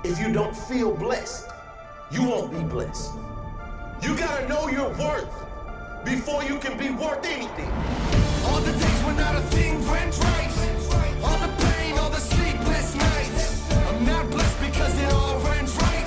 If you don't feel blessed, you won't be blessed. You gotta know your worth before you can be worth anything. All the days when not a thing went right. All the pain, all the sleepless nights. I'm not blessed because it all went right.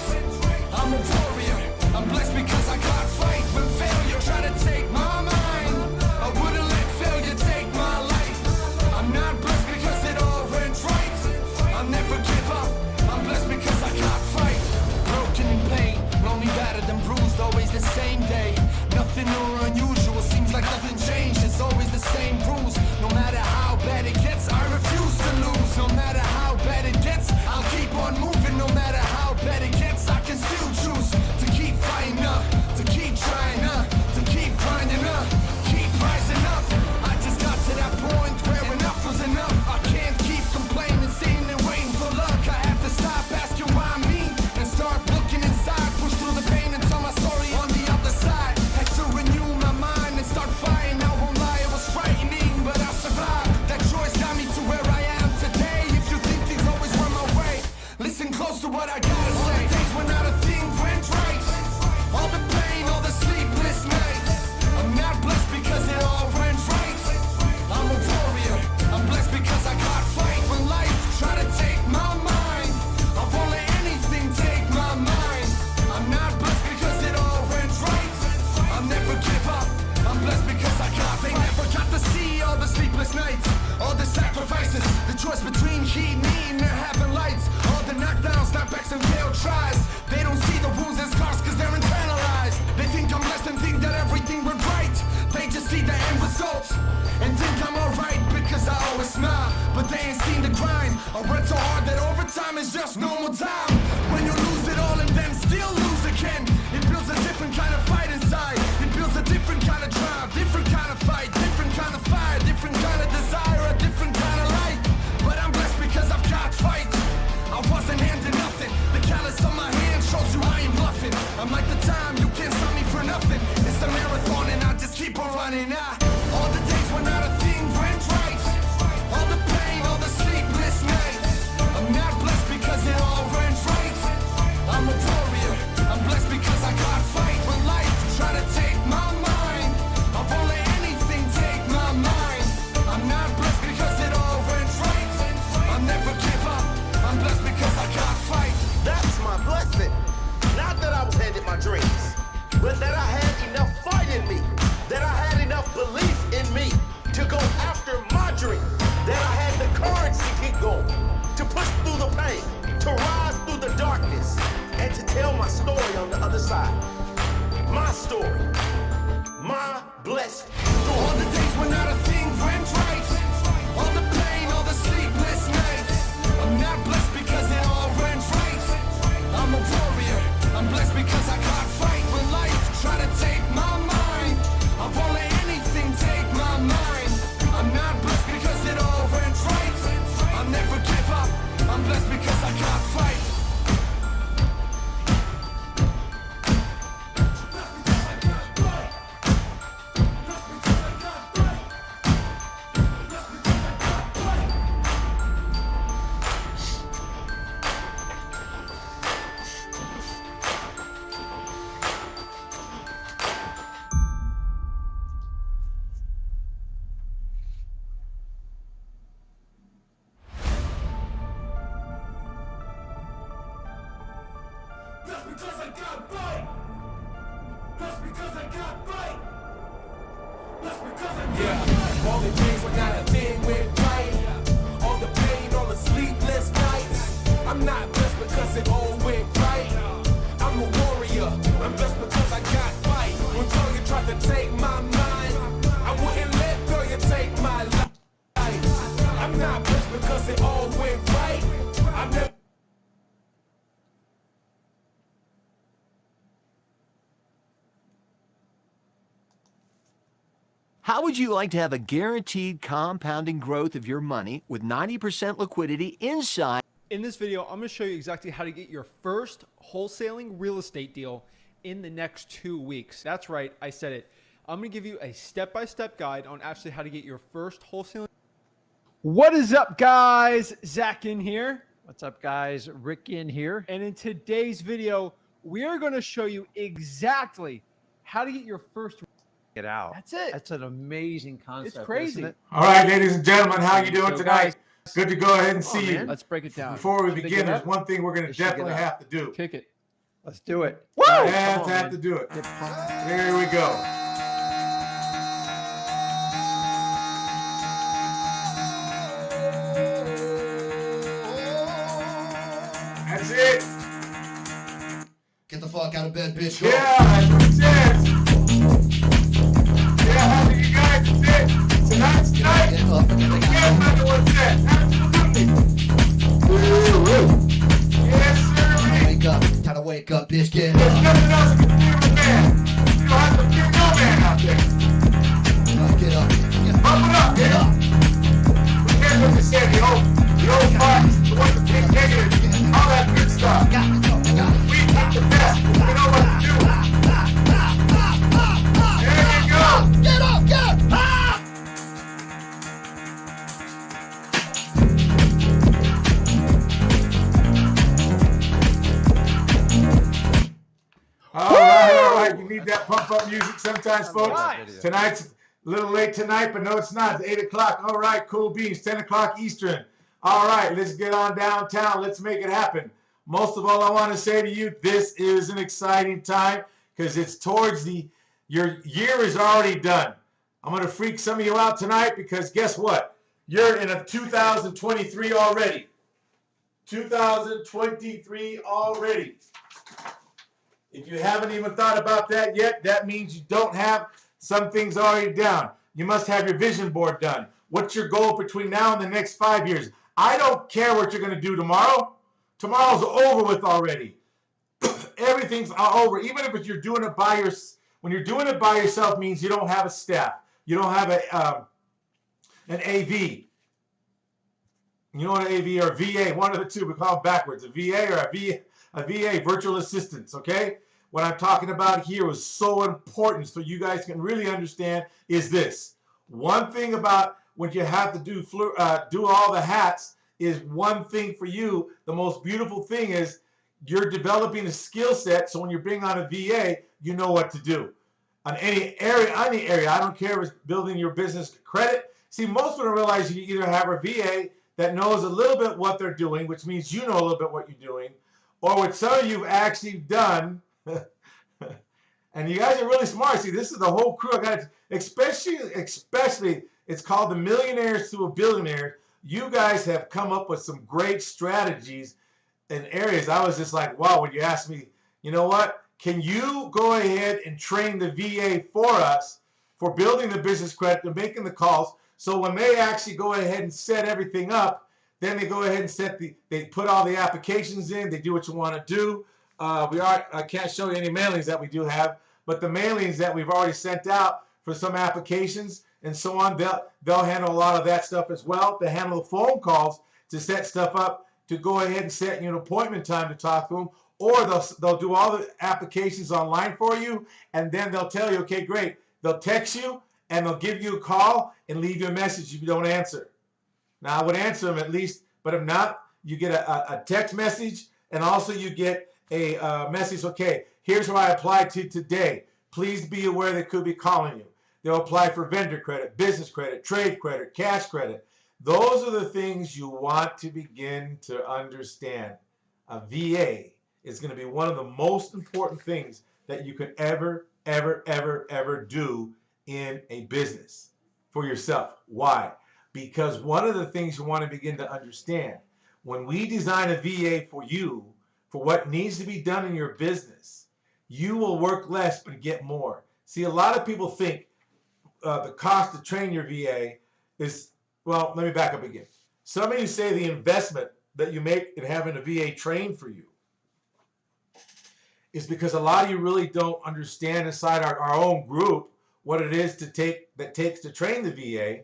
I'm a warrior. I'm blessed because I got fight. When failure tried to take my mind, I wouldn't let failure take my life. I'm not blessed because it all went right. I'll never give up. I'm blessed because I got fight. Broken in pain, lonely, battered and bruised, always the same day. Nothing new or unusual, seems like nothing changed. It's always the same rules. No matter how bad it gets, I refuse to lose. No matter how bad it gets, I'll keep on moving. No matter how bad it gets, I can still choose to keep fighting up, to keep trying up, to keep grinding up, keep rising up. I just got to that point where enough was enough. I can't keep complaining, sitting and waiting for luck. I have to stop asking why me and start looking inside. Push through the pain and tell my story on the other side. Had to renew my mind and start fighting. I won't lie, it was frightening, but I survived. That choice got me to where I am today. If you think things always run my way, listen close to what I gotta say. All the days when not a thing went right. All the pain, all the sleepless nights. I'm not blessed because it all went right. I'm a warrior. I'm blessed because I got fight. When life try to take my mind, I won't let anything take my mind. I'm not blessed because it all went right. I'll never give up. I'm blessed because I got. They never got to see all the sleepless nights, all the sacrifices, the choice between heat, me, and their having lights, all the knockdowns, knockbacks, and failed tries. They don't see the wounds and scars because they're internalized. They think I'm blessed and think that everything went right. They just see the end results and think I'm alright because I always smile, but they ain't seen the grind. I worked so hard that overtime is just normal time. When you lose it all and then still lose again, it builds a different kind of fight inside. It builds a different kind of drive, different kind of fight, different kind of fire, different kind of desire, a different kind of light. But I'm blessed because I've got fight. I wasn't handed nothing. The callus on my hand shows you I ain't bluffing. I'm like the time, you can't stop me for nothing. It's a marathon and I just keep on running. All the days when not a thing went right. All the pain, all the sleepless nights. I'm not blessed because it all went right. I'm a warrior. I'm blessed because I got fight. When life try to take my mind, I won't let anything take my mind. I'm not blessed because it all went right. I'll never give up. I'm blessed because I got fight. That's my blessing. Not that I was handed my dreams, but that I had enough fight in me, that I had enough belief in me to go after my dream, that I had the courage to keep going, to push through the pain, to rise through the darkness, and to tell my story on the other side. My story. My blessed story. All the days when not a thing went right. All the pain, all the sleepless nights. I'm not blessed because it all went right. I'm a warrior. I'm blessed because I got fight. When life try to take my mind, I won't let anything take my mind. I'm not blessed because it all went right. I'll never give up. I'm blessed because I got fight. That's because I got fight. That's because I got fight. That's because I got fight. All the days when not a thing went right. All the pain, all the sleepless nights. I'm not blessed because it all went right. I'm a warrior. I'm blessed because I got fight. When failure tried to take my mind, I wouldn't let failure take my life. I'm not blessed because it all went right. I've never. How would you like to have a guaranteed compounding growth of your money with 90% liquidity inside? In this video, I'm going to show you exactly how to get your first wholesaling real estate deal in the next 2 weeks. That's right, I said it. I'm going to give you a step-by-step guide on actually how to get your first wholesaling. What is up, guys? Zach in here. What's up, guys? Rick in here. And in today's video, we are going to show you exactly how to get your first. Get out. That's it. That's an amazing concept. It's crazy. Isn't it? All right, ladies and gentlemen, how you doing So, tonight? guys, Good to go ahead and come on, see you. man. Let's break it down. Before we Should they begin, get there's up? one thing we're going They to should get definitely up. have to do. Kick it. Let's do it. Woo! Have Come to on, have to man. do it. Get pumped. There we go. That's it. Get the fuck out of bed, bitch. Go. Yeah, that's what it says. Yeah, how do you guys fit? Tonight's night. Get up. Yeah, another one set. Absolutely. Woo-hoo. Yes, sir. Wake up. Time to wake up, bitch. Get There's up. nothing else you can do with man. You don't have to fear no man out there. Get up. Get up. Pump it up, Get yeah. up. Here's what they said, the old parts, the ones that take negative, all that good stuff. Got it. Got it. We take the best. We know what to do. There you go. Get up. Get up. Ah! All right. You need that pump up music sometimes, folks. Right. Tonight's a little late tonight, but no, it's not. It's 8 o'clock. All right, cool beans. 10 o'clock Eastern. All right, let's get on downtown. Let's make it happen. Most of all, I want to say to you, this is an exciting time because it's towards your year is already done. I'm going to freak some of you out tonight because guess what? You're in a 2023 already. 2023 already. If you haven't even thought about that yet, that means you don't have some things already down. You must have your vision board done. What's your goal between now and the next 5 years? I don't care what you're going to do tomorrow. Tomorrow's over with already. Everything's over. Even if you're doing it by yourself, when you're doing it by yourself means you don't have a staff. You don't have an AV. You know what an AV or VA, one of the two, we call it backwards, a VA or a VA, virtual assistants, okay? What I'm talking about here is so important so you guys can really understand is this. One thing about when you have to do all the hats is one thing for you. The most beautiful thing is you're developing a skill set so when you bring on a VA, you know what to do. On any area, I don't care if it's building your business credit. See, most people don't realize you either have a VA that knows a little bit what they're doing, which means you know a little bit what you're doing, or what some of you have actually done, and you guys are really smart. See, this is the whole crew. I got it, especially, it's called the Millionaires to a Billionaire. You guys have come up with some great strategies in areas. I was just like, wow, when you asked me, you know what? Can you go ahead and train the VA for us for building the business credit and making the calls? So when they actually go ahead and set everything up, then they go ahead and they put all the applications in. They do what you want to do. I can't show you any mailings that we do have, but the mailings that we've already sent out for some applications and so on, they'll handle a lot of that stuff as well. They handle the phone calls to set stuff up, to go ahead and set you an appointment time to talk to them, or they'll do all the applications online for you, and then they'll tell you, okay, great. They'll text you, and they'll give you a call and leave you a message if you don't answer. Now, I would answer them at least, but if not, you get a text message, and also you get a message, okay, here's what I applied to today. Please be aware they could be calling you. They'll apply for vendor credit, business credit, trade credit, cash credit. Those are the things you want to begin to understand. A VA is going to be one of the most important things that you could ever do in a business for yourself. Why? Because one of the things you want to begin to understand, when we design a VA for you, for what needs to be done in your business, you will work less but get more. See, a lot of people think the cost to train your VA is, well, let me back up again. Some of you say the investment that you make in having a VA train for you is because a lot of you really don't understand inside our own group what it is takes to train the VA.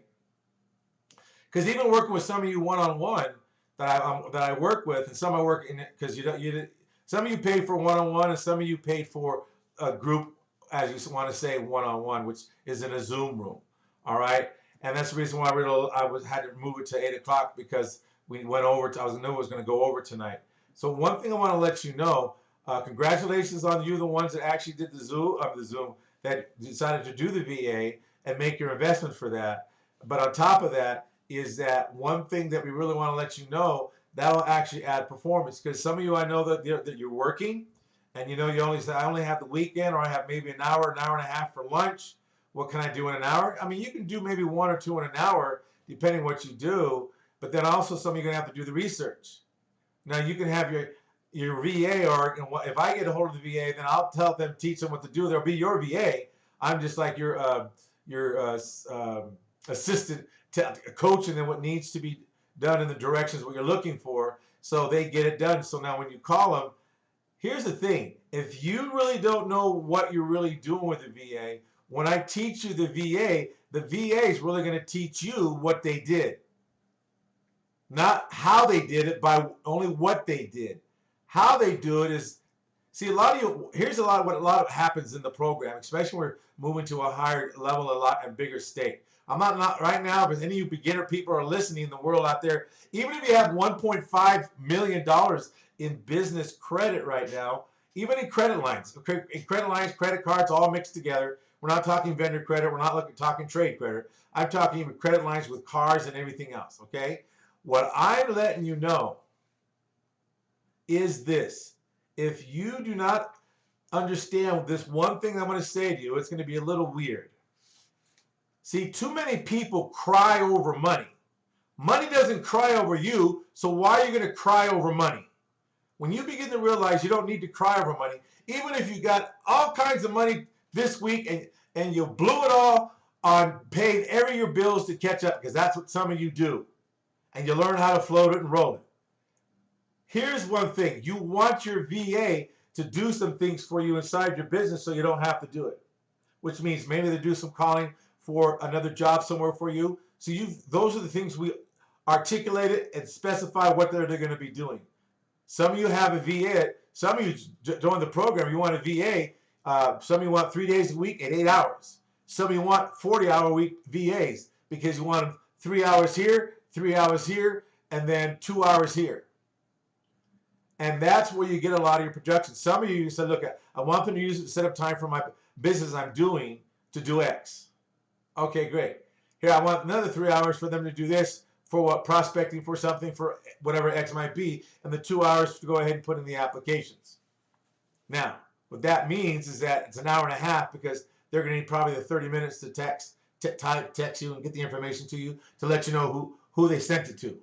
Because even working with some of you one-on-one that I work with, and some I work in, because some of you pay for one-on-one, and some of you pay for a group, as you want to say, one-on-one, which is in a Zoom room. All right, and that's the reason why I had to move it to 8 o'clock, because we went over. I was going to go over tonight. So one thing I want to let you know. Congratulations on you, the ones that actually did the Zoom that decided to do the VA and make your investment for that. But on top of that is that one thing that we really want to let you know that'll actually add performance, because some of you, I know that you're working, and you only say, I only have the weekend, or I have maybe an hour and a half for lunch. What can I do in an hour? I mean, you can do maybe 1 or 2 in an hour, depending what you do. But then also some of you are going to have to do the research. Now you can have your VA, or if I get a hold of the VA, then I'll tell them, teach them what to do. They'll be your VA. I'm just like your assistant, coaching them what needs to be done in the directions what you're looking for, so they get it done. So now when you call them, here's the thing: if you really don't know what you're really doing with the VA, when I teach you the VA is really going to teach you what they did. Not how they did it, by only what they did. How they do it is, see, a lot of you, here's a lot of what happens in the program, especially when we're moving to a higher level, a lot and bigger state. I'm not right now, because any of you beginner people are listening in the world out there, even if you have $1.5 million in business credit right now, even in credit lines, credit cards, all mixed together. We're not talking vendor credit. We're not talking trade credit. I'm talking even credit lines with cars and everything else, okay? What I'm letting you know is this: if you do not understand this one thing I'm going to say to you, it's going to be a little weird. See, too many people cry over money. Money doesn't cry over you, so why are you going to cry over money? When you begin to realize you don't need to cry over money, even if you got all kinds of money this week and you blew it all on paying every your bills to catch up, because that's what some of you do, and you learn how to float it and roll it. Here's one thing: you want your VA to do some things for you inside your business so you don't have to do it, which means maybe they do some calling for another job somewhere for you. So those are the things we articulated and specify what they're going to be doing. Some of you have a VA. Some of you join the program, you want a VA. Some of you want 3 days a week at 8 hours. Some of you want 40-hour-a-week VAs, because you want 3 hours here, 3 hours here, and then 2 hours here. And that's where you get a lot of your projections. Some of you said, look, I want them to use it to set up time for my business I'm doing to do X. Okay, great. Here, I want another 3 hours for them to do this, for what, prospecting for something, for whatever X might be, and the 2 hours to go ahead and put in the applications. Now, what that means is that it's an hour and a half, because they're going to need probably the 30 minutes to text you and get the information to you to let you know who they sent it to.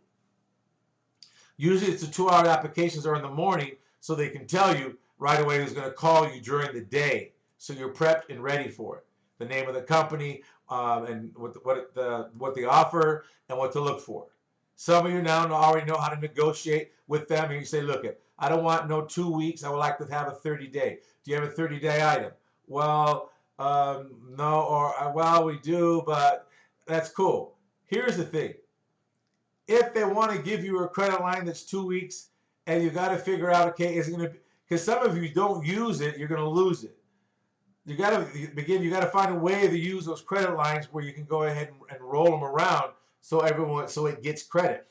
Usually it's the 2-hour applications are in the morning, so they can tell you right away who's going to call you during the day, so you're prepped and ready for it. The name of the company, and what they offer and what to look for. Some of you now already know how to negotiate with them, and you say, look, I don't want no 2 weeks. I would like to have a 30-day. Do you have a 30-day item? Well, no, or well, we do, but that's cool. Here's the thing. If they want to give you a credit line that's 2 weeks, and you got to figure out, okay, is it going to be, because some of you don't use it, you're going to lose it. You got to find a way to use those credit lines where you can go ahead and roll them around so it gets credit,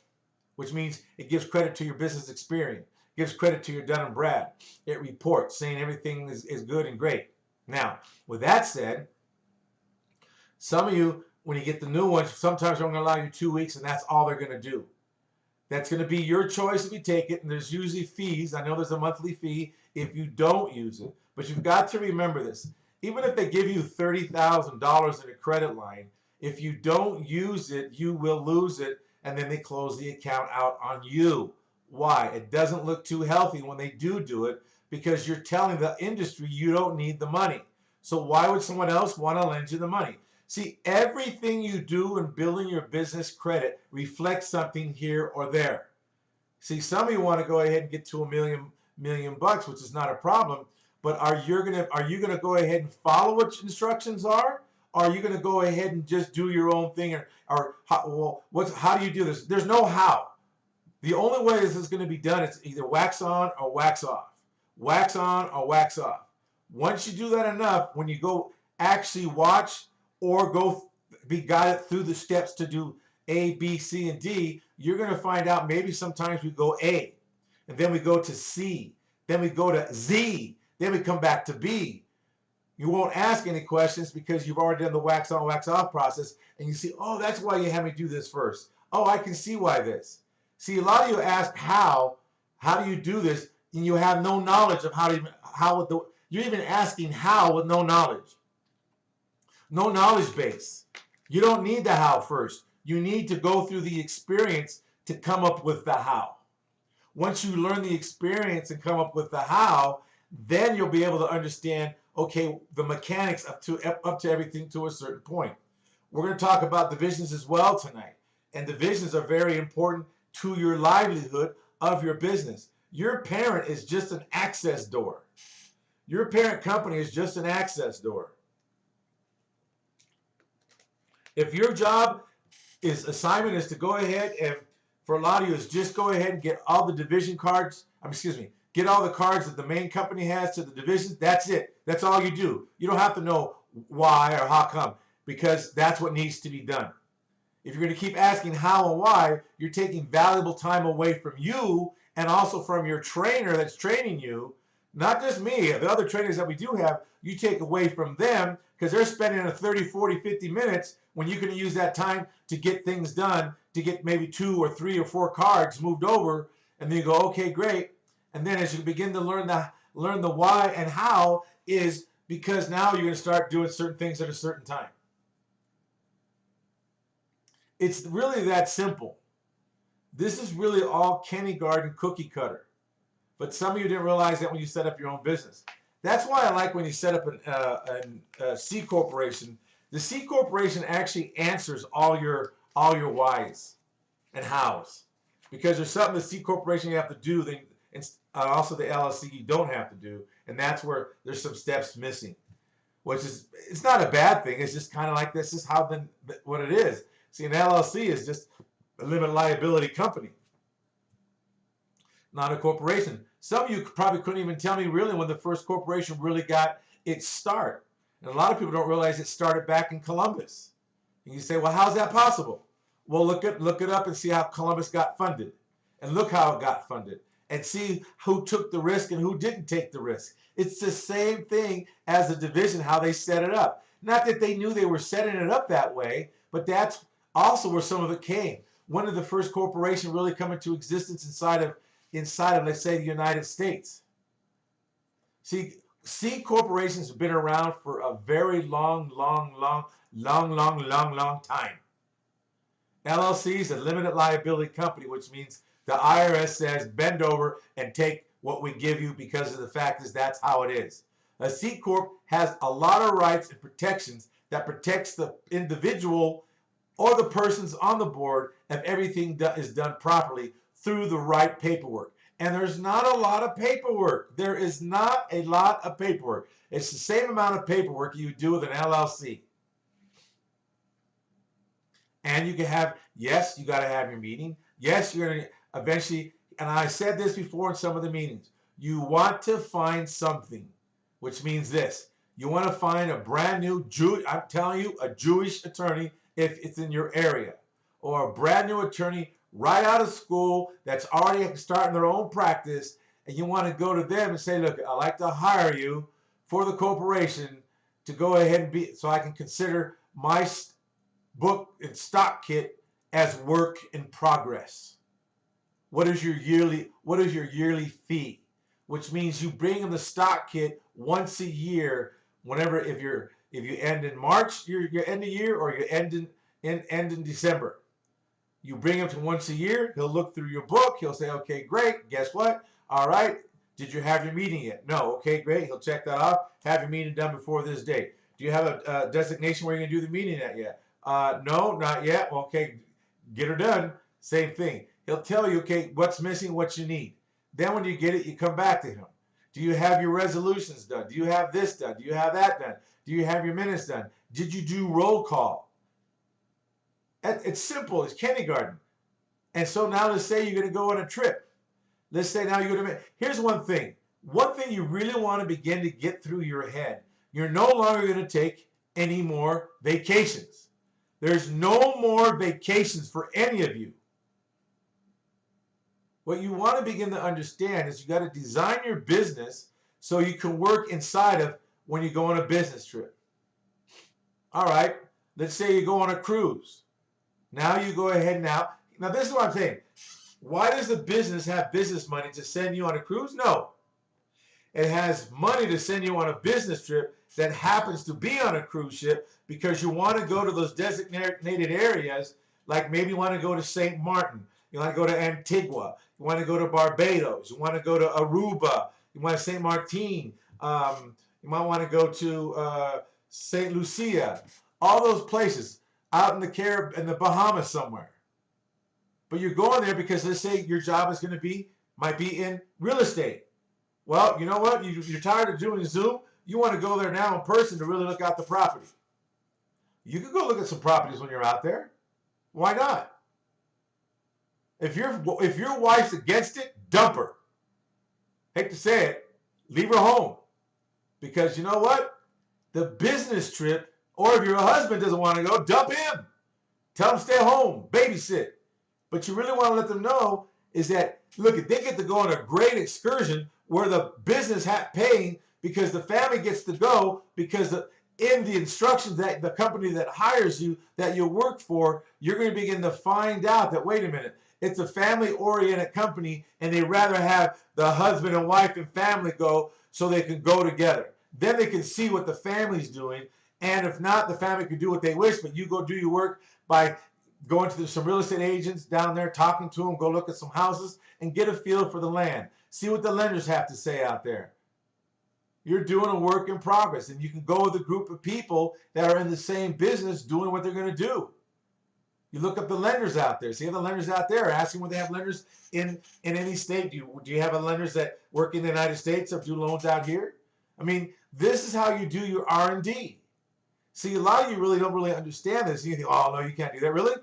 which means it gives credit to your business experience, gives credit to your Dun & Brad. It reports saying everything is good and great. Now, with that said, some of you, when you get the new ones, sometimes they're going to allow you 2 weeks, and that's all they're going to do. That's going to be your choice if you take it, and there's usually fees. I know there's a monthly fee if you don't use it, but you've got to remember this. Even if they give you $30,000 in a credit line, if you don't use it, you will lose it, and then they close the account out on you. Why? It doesn't look too healthy when they do it, because you're telling the industry you don't need the money. So why would someone else want to lend you the money? See, everything you do in building your business credit reflects something here or there. See, some of you want to go ahead and get to $1 million bucks, which is not a problem. But are you gonna go ahead and follow what instructions are? Or are you gonna go ahead and just do your own thing? Or how do you do this? There's no how. The only way this is going to be done is either wax on or wax off. Wax on or wax off. Once you do that enough, when you go actually watch or go be guided through the steps to do A, B, C, and D, you're going to find out maybe sometimes we go A, and then we go to C, then we go to Z, then we come back to B. You won't ask any questions because you've already done the wax on, wax off process, and you see, oh, that's why you had me do this first. Oh, I can see why this. See, a lot of you ask how do you do this, and you have no knowledge of you're even asking how with no knowledge. No knowledge base. You don't need the how first. You need to go through the experience to come up with the how. Once you learn the experience and come up with the how, then you'll be able to understand, okay, the mechanics up to everything to a certain point. We're going to talk about divisions as well tonight. And divisions are very important to your livelihood of your business. Your parent is just an access door. Your parent company is just an access door. If your job assignment is to go ahead and, for a lot of you, is just go ahead and get all the division cards, get all the cards that the main company has to the divisions, that's it. That's all you do. You don't have to know why or how come, because that's what needs to be done. If you're going to keep asking how and why, you're taking valuable time away from you and also from your trainer that's training you. Not just me, the other trainers that we do have, you take away from them because they're spending 30, 40, 50 minutes when you can use that time to get things done, to get maybe 2 or 3 or 4 cards moved over, and then you go, okay, great. And then as you begin to learn the why and how is because now you're going to start doing certain things at a certain time. It's really that simple. This is really all kindergarten cookie cutter. But some of you didn't realize that when you set up your own business. That's why I like when you set up a C corporation. The C corporation actually answers all your whys and hows, because there's something the C corporation you have to do, and also the LLC you don't have to do, and that's where there's some steps missing. Which is, it's not a bad thing. It's just kind of like this is how what it is. See, an LLC is just a limited liability company, not a corporation. Some of you probably couldn't even tell me really when the first corporation really got its start. And a lot of people don't realize it started back in Columbus. And you say, well, how's that possible? Well, look it up and see how Columbus got funded. And look how it got funded. And see who took the risk and who didn't take the risk. It's the same thing as a division, how they set it up. Not that they knew they were setting it up that way, but that's also where some of it came. When did the first corporation really come into existence inside of, let's say, the United States? See, C corporations have been around for a very long time. LLC is a limited liability company, which means the IRS says bend over and take what we give you because of the fact is that's how it is. A C corp has a lot of rights and protections that protects the individual or the persons on the board if everything is done properly through the right paperwork. And there's not a lot of paperwork. There is not a lot of paperwork. It's the same amount of paperwork you do with an LLC. And you can have, yes, you got to have your meeting. Yes, you're going to eventually, and I said this before in some of the meetings, you want to find something, which means this. You want to find a brand new I'm telling you, a Jewish attorney if it's in your area, or a brand new attorney right out of school that's already starting their own practice, and you want to go to them and say, look, I'd like to hire you for the corporation to go ahead and be, so I can consider my book and stock kit as work in progress. What is your yearly fee? Which means you bring them the stock kit once a year, whenever, if you end in March, your end of year, or you end in December. You bring him to once a year. He'll look through your book. He'll say, okay, great. Guess what? All right. Did you have your meeting yet? No. Okay, great. He'll check that off. Have your meeting done before this date. Do you have a designation where you're going to do the meeting at yet? No, not yet. Well, okay, get her done. Same thing. He'll tell you, okay, what's missing, what you need. Then when you get it, you come back to him. Do you have your resolutions done? Do you have this done? Do you have that done? Do you have your minutes done? Did you do roll call? It's simple. It's kindergarten. And so now let's say you're going to go on a trip. Let's say now you're going to, here's one thing. One thing you really want to begin to get through your head. You're no longer going to take any more vacations. There's no more vacations for any of you. What you want to begin to understand is you got to design your business so you can work inside of when you go on a business trip. All right, let's say you go on a cruise. Now you go ahead now this is what I'm saying. Why does the business have business money to send you on a cruise? No. It has money to send you on a business trip that happens to be on a cruise ship because you want to go to those designated areas, like maybe you want to go to St. Martin, you want to go to Antigua, you want to go to Barbados, you want to go to Aruba, you want to St. Martin, you might want to go to St. Lucia, all those places out in the Caribbean, in the Bahamas somewhere. But you're going there because let's say your job is going to might be in real estate. Well, you know what? You're tired of doing Zoom. You want to go there now in person to really look at the property. You can go look at some properties when you're out there. Why not? If your wife's against it, dump her. Hate to say it, leave her home. Because you know what? The business trip, or if your husband doesn't want to go, dump him. Tell him stay home, babysit. But you really want to let them know is that, look, if they get to go on a great excursion where the business paying because the family gets to go because in the instructions that the company that hires you, that you work for, you're going to begin to find out that, wait a minute, it's a family-oriented company and they rather have the husband and wife and family go so they can go together. Then they can see what the family's doing. And if not, the family can do what they wish, but you go do your work by going to some real estate agents down there, talking to them, go look at some houses and get a feel for the land. See what the lenders have to say out there. You're doing a work in progress, and you can go with a group of people that are in the same business doing what they're going to do. You look up the lenders out there. See if the lenders out there, asking whether they have lenders in any state. Do you have lenders that work in the United States or do loans out here? I mean, this is how you do your R&D. See, a lot of you really don't understand this. You think, oh, no, you can't do that. Really?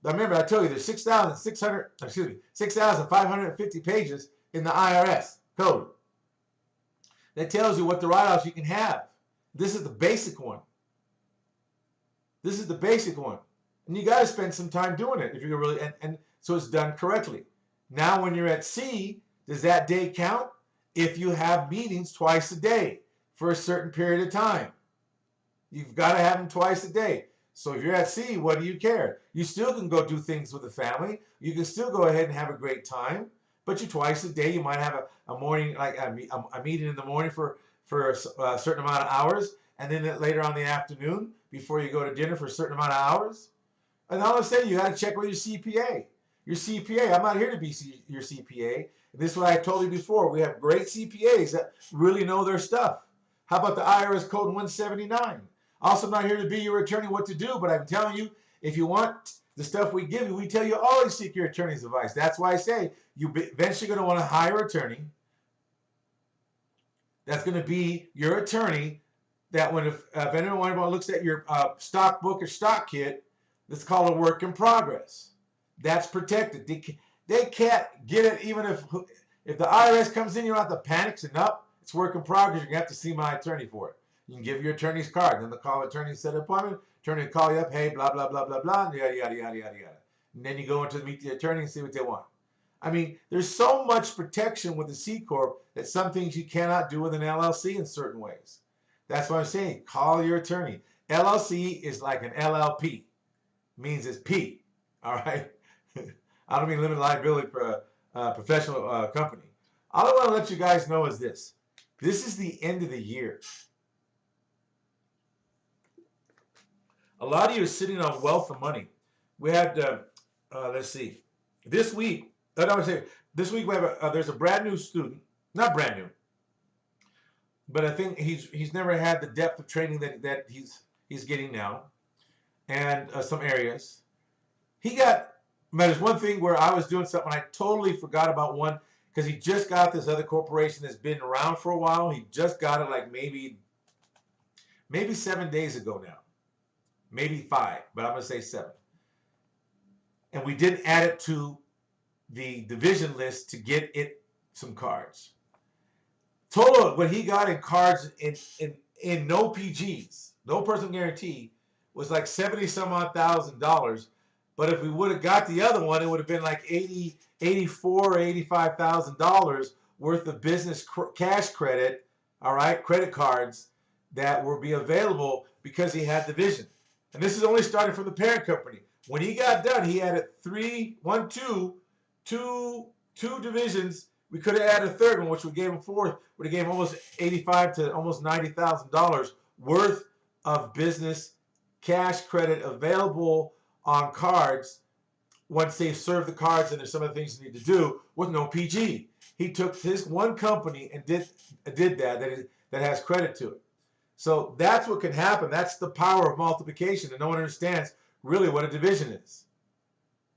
Remember, I told you there's 6,550 pages in the IRS code that tells you what the write-offs you can have. This is the basic one. This is the basic one. And you got to spend some time doing it if you're really, and so it's done correctly. Now, when you're at sea, does that day count? If you have meetings twice a day for a certain period of time. You've got to have them twice a day. So if you're at sea, what do you care? You still can go do things with the family. You can still go ahead and have a great time. But you twice a day, you might have a morning, like a meeting in the morning for a certain amount of hours. And then later on in the afternoon, before you go to dinner for a certain amount of hours. And all of a sudden, you got to check with your CPA. Your CPA, I'm not here to be your CPA. And this is what I told you before. We have great CPAs that really know their stuff. How about the IRS Code 179? Also, I'm not here to be your attorney what to do, but I'm telling you, if you want the stuff we give you, we tell you always seek your attorney's advice. That's why I say you eventually going to want to hire an attorney. That's going to be your attorney that when if anyone looks at your stock book or stock kit, that's called a work in progress. That's protected. They can't get it even if the IRS comes in, you don't have to panic and up. It's work in progress. You're going to have to see my attorney for it. You can give your attorney's card. Then they'll call the attorney, set an appointment. Attorney will call you up. Hey, blah, blah, blah, blah, blah, yada, yada, yada, yada, yada. And then you go into meet the attorney and see what they want. I mean, there's so much protection with the C Corp that some things you cannot do with an LLC in certain ways. That's what I'm saying. Call your attorney. LLC is like an LLP. Means it's P. All right? I don't mean limited liability for a professional company. All I want to let you guys know is this. This is the end of the year. A lot of you are sitting on wealth of money. We had, let's see, this week, this week we have there's a brand new student, not brand new, but I think he's never had the depth of training that he's getting now, and some areas. There's one thing where I was doing something I totally forgot about one because he just got this other corporation that's been around for a while. He just got it like maybe 7 days ago now. Maybe 5, but I'm going to say 7. And we didn't add it to the division list to get it some cards. Total, what he got in cards in no PGs, no personal guarantee, was like 70 some odd $1,000. But if we would have got the other one, it would have been like 84 or $85,000 worth of business cash credit, all right, credit cards that will be available because he had the vision. And this is only starting from the parent company. When he got done, he added two divisions. We could have added a third one, which would give him fourth, would have gave him almost 85 to almost $90,000 worth of business cash credit available on cards once they've served the cards and there's some of the things they need to do with no PG. He took his one company and did that has credit to it. So that's what can happen. That's the power of multiplication, and no one understands really what a division is.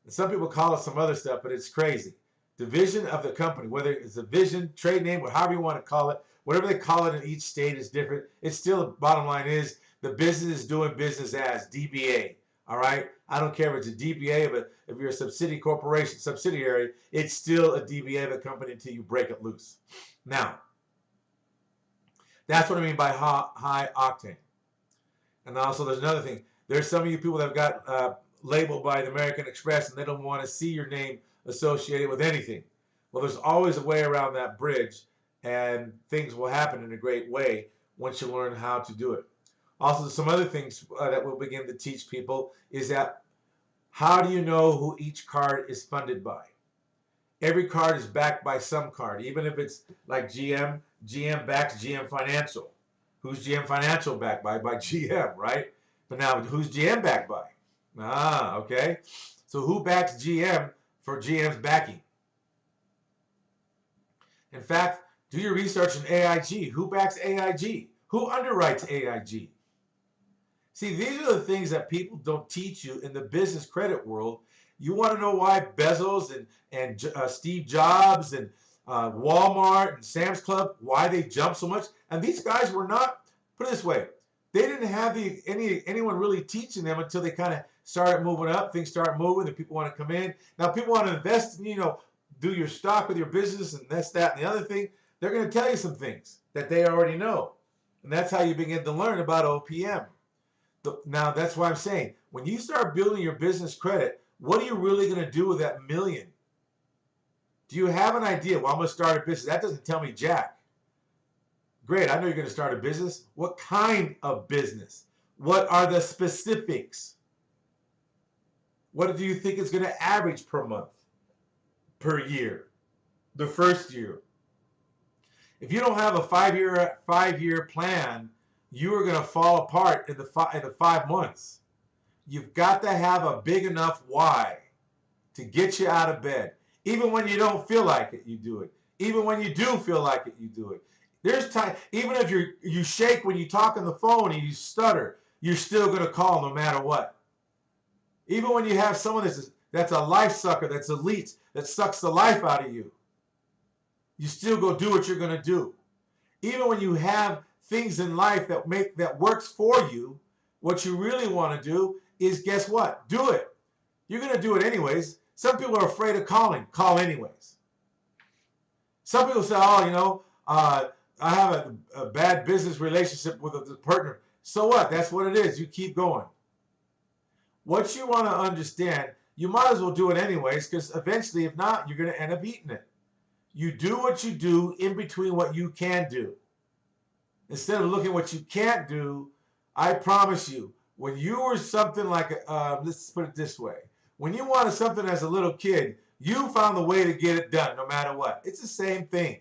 And some people call it some other stuff, but it's crazy. Division of the company, whether it's a vision, trade name, or however you want to call it, whatever they call it in each state is different. It's still, the bottom line is, the business is doing business as DBA. All right? I don't care if it's a DBA, but if you're a subsidiary, it's still a DBA of a company until you break it loose. Now, that's what I mean by high octane. And also, there's another thing. There's some of you people that have got labeled by the American Express, and they don't want to see your name associated with anything. Well, there's always a way around that bridge, and things will happen in a great way once you learn how to do it. Also, some other things that we'll begin to teach people is that how do you know who each card is funded by? Every card is backed by some card, even if it's like GM. GM backs GM Financial. Who's GM Financial backed by? By GM, right? But now, who's GM backed by? Ah, okay. So who backs GM for GM's backing? In fact, do your research on AIG. Who backs AIG? Who underwrites AIG? See, these are the things that people don't teach you in the business credit world. You want to know why Bezos and Steve Jobs and Walmart and Sam's Club, why they jumped so much? And these guys were not, put it this way, they didn't have anyone really teaching them until they kind of started moving up. Things start moving, and people want to come in. Now, people want to invest, do your stock with your business and this, that, and the other thing. They're going to tell you some things that they already know. And that's how you begin to learn about OPM. Now, that's why I'm saying, when you start building your business credit, what are you really going to do with that million? Do you have an idea? Well, I'm going to start a business. That doesn't tell me jack. Great, I know you're going to start a business. What kind of business? What are the specifics? What do you think is going to average per month, per year, the first year? If you don't have a five-year plan, you are going to fall apart in the 5 months. You've got to have a big enough why to get you out of bed. Even when you don't feel like it, you do it. Even when you do feel like it, you do it. There's time, even if you shake when you talk on the phone and you stutter, you're still going to call no matter what. Even when you have someone that's a life sucker, that's elite, that sucks the life out of you, you still go do what you're going to do. Even when you have things in life that works for you, what you really want to do is, guess what? Do it. You're going to do it anyways. Some people are afraid of calling. Call anyways. Some people say, oh, I have a bad business relationship with a partner. So what? That's what it is. You keep going. What you want to understand, you might as well do it anyways, because eventually, if not, you're going to end up eating it. You do what you do in between what you can do. Instead of looking at what you can't do, I promise you, when you were something like, let's put it this way, when you wanted something as a little kid, you found the way to get it done no matter what. It's the same thing.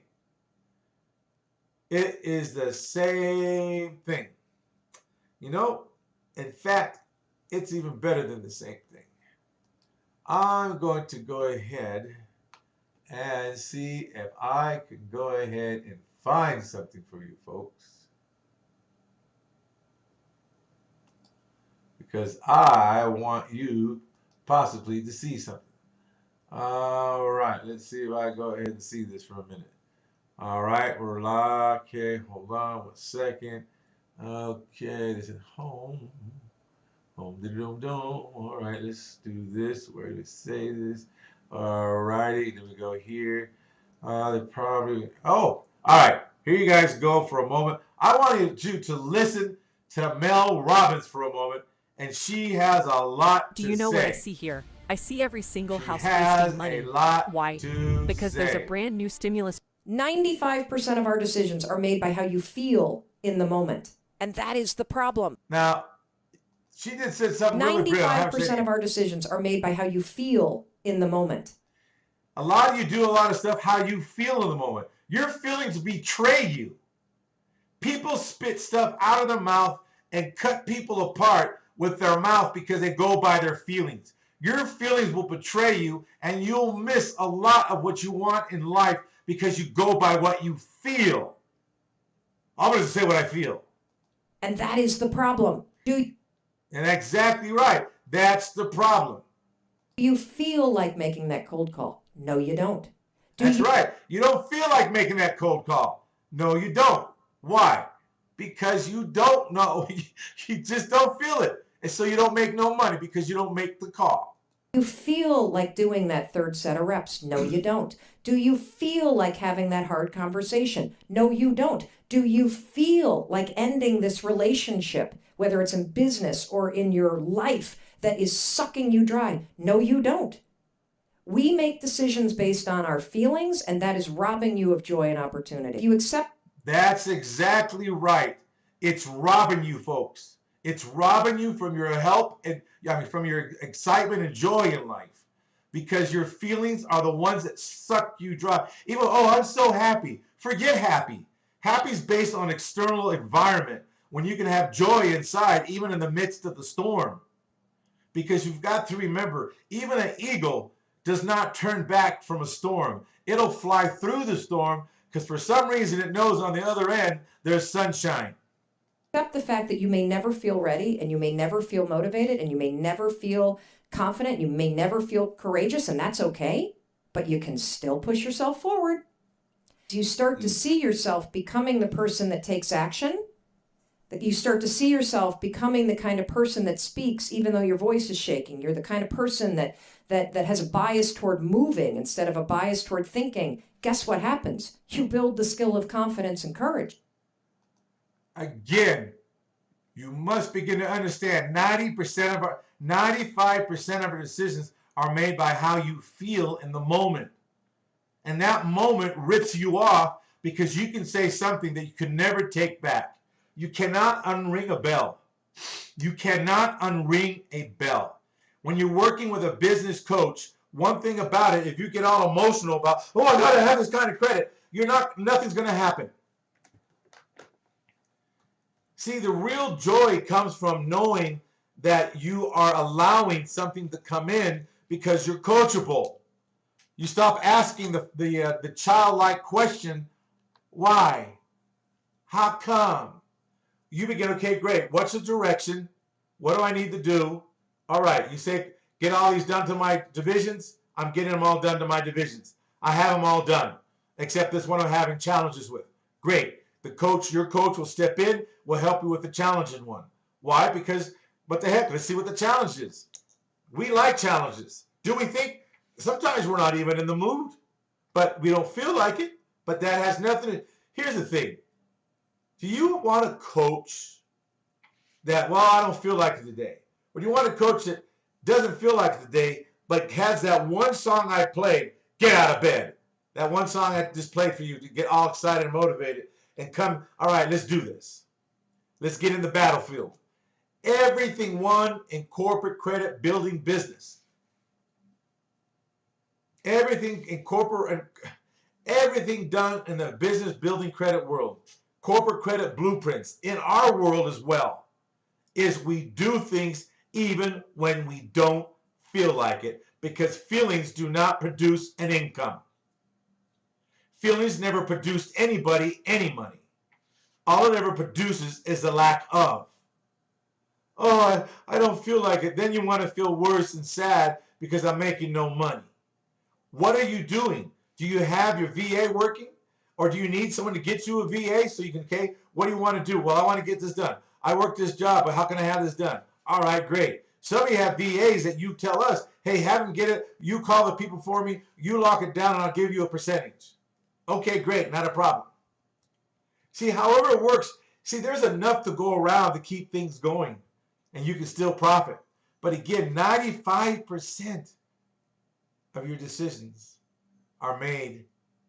It is the same thing. In fact, it's even better than the same thing. I'm going to go ahead and see if I can go ahead and find something for you folks. Because I want you possibly to see something. All right, let's see if I go ahead and see this for a minute. All right, we're live. Okay, hold on 1 second. Okay, this is home. Home, all right, let's do this. Where do we say this? All righty, then we go here. They probably, all right, here you guys go for a moment. I wanted you to listen to Mel Robbins for a moment and she has a lot to say. Do you know what I see here? I see every single house has wasting money. a lot Why? to Because there's a say. brand new stimulus. 95% of our decisions are made by how you feel in the moment. And that is the problem. Now, she did say something really brilliant. I have to say 95% it. of our decisions are made by how you feel in the moment. A lot of you do a lot of stuff how you feel in the moment. Your feelings betray you. People spit stuff out of their mouth and cut people apart with their mouth because they go by their feelings. Your feelings will betray you, and you'll miss a lot of what you want in life because you go by what you feel. I'm going to say what I feel. And that is the problem. Do And exactly right. That's the problem. you feel like making that cold call? No, you don't. That's right. You don't feel like making that cold call. No, you don't. Why? Because you don't know. You just don't feel it. And so you don't make no money because you don't make the call. Do you feel like doing that third set of reps? No, you don't. Do you feel like having that hard conversation? No, you don't. Do you feel like ending this relationship, whether it's in business or in your life, that is sucking you dry? No, you don't. We make decisions based on our feelings, and that is robbing you of joy and opportunity. If you accept. That's exactly right. It's robbing you, folks. It's robbing you from your help and from your excitement and joy in life, because your feelings are the ones that suck you dry. Even, oh, I'm so happy. Forget happy. Happy is based on external environment when you can have joy inside, even in the midst of the storm. Because you've got to remember, even an eagle does not turn back from a storm. It'll fly through the storm because for some reason it knows on the other end there's sunshine. Accept the fact that you may never feel ready, and you may never feel motivated, and you may never feel confident, you may never feel courageous, and that's okay, but you can still push yourself forward. You start to see yourself becoming the person that takes action, that you start to see yourself becoming the kind of person that speaks even though your voice is shaking. You're the kind of person that has a bias toward moving instead of a bias toward thinking. Guess what happens? You build the skill of confidence and courage. Again, you must begin to understand 95% of our decisions are made by how you feel in the moment. And that moment rips you off because you can say something that you could never take back. You cannot unring a bell. You cannot unring a bell. When you're working with a business coach, one thing about it, if you get all emotional about, oh, I gotta have this kind of credit, nothing's gonna happen. See, the real joy comes from knowing that you are allowing something to come in because you're coachable. You stop asking the childlike question, why? How come? You begin, okay, great. What's the direction? What do I need to do? All right, you say, get all these done to my divisions. I'm getting them all done to my divisions. I have them all done, except this one I'm having challenges with. Great. Your coach will step in, will help you with the challenging one. Why? Because, what the heck, let's see what the challenge is. We like challenges. Do we think? Sometimes we're not even in the mood, but we don't feel like it, but that has nothing to, here's the thing. Do you want a coach that, well, I don't feel like it today? Or do you want a coach that doesn't feel like it today, but has that one song I played, get out of bed? That one song I just played for you to get all excited and motivated and come, all right, let's do this. Let's get in the battlefield. Everything won in corporate credit building business. Everything in corporate, everything done in the business building credit world, corporate credit blueprints, in our world as well, is we do things even when we don't feel like it, because feelings do not produce an income. Feelings never produced anybody any money. All it ever produces is the lack of. Oh, I don't feel like it. Then you want to feel worse and sad because I'm making no money. What are you doing? Do you have your VA working? Or do you need someone to get you a VA so you can, okay, what do you want to do? Well, I want to get this done. I work this job, but how can I have this done? All right, great. Some of you have VAs that you tell us, hey, have them get it. You call the people for me. You lock it down and I'll give you a percentage. Okay, great, not a problem. See, however it works, see, there's enough to go around to keep things going. and you can still profit. But again, 95% of your decisions are made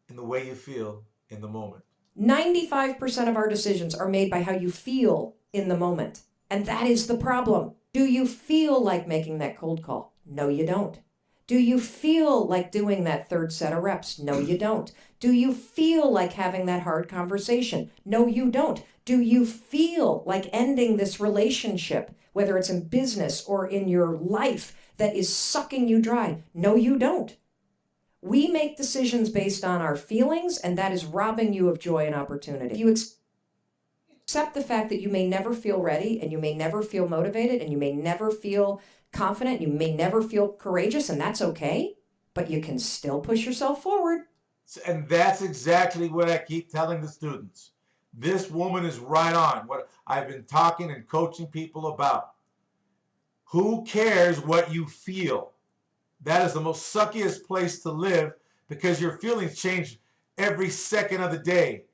in the way you feel in the moment. 95% of our decisions are made by how you feel in the moment. And that is the problem. Do you feel like making that cold call? No, you don't. Do you feel like doing that third set of reps? No, you don't. Do you feel like having that hard conversation? No, you don't. Do you feel like ending this relationship, whether it's in business or in your life, that is sucking you dry? No, you don't. We make decisions based on our feelings, and that is robbing you of joy and opportunity. If you accept the fact that you may never feel ready, and you may never feel motivated, and you may never feel confident, you may never feel courageous, and that's okay, but you can still push yourself forward. And that's exactly what I keep telling the students. This woman is right on what I've been talking and coaching people about. Who cares what you feel? That is the most suckiest place to live, because your feelings change every second of the day.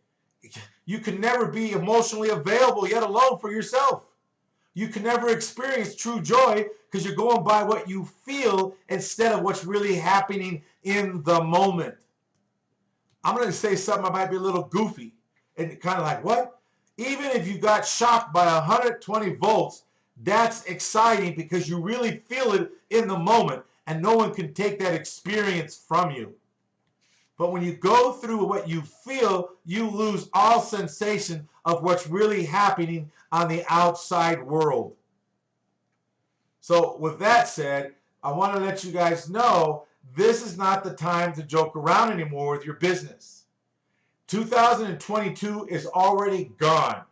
You can never be emotionally available, yet alone, for yourself. You can never experience true joy because you're going by what you feel instead of what's really happening in the moment. I'm going to say something that might be a little goofy and kind of like, what? Even if you got shocked by 120 volts, that's exciting because you really feel it in the moment, and no one can take that experience from you. But when you go through what you feel, you lose all sensation of what's really happening on the outside world. So with that said, I want to let you guys know this is not the time to joke around anymore with your business. 2022 is already gone.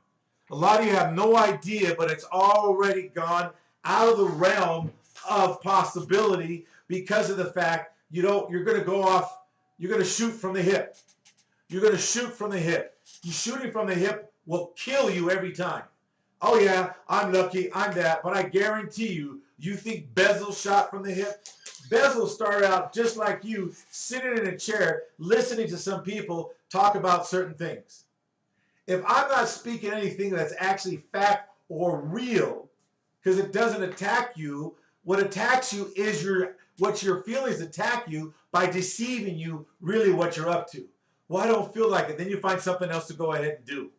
A lot of you have no idea, but it's already gone out of the realm of possibility because of the fact you're going to go off. You're going to shoot from the hip. You're going to shoot from the hip. You shooting from the hip will kill you every time. Oh yeah, I'm lucky, I'm that, but I guarantee you, you think Bezel shot from the hip? Bezel started out just like you, sitting in a chair, listening to some people talk about certain things. If I'm not speaking anything that's actually fact or real, because it doesn't attack you, what attacks you is what your feelings attack you by deceiving you really what you're up to. Well, I don't feel like it. Then you find something else to go ahead and do.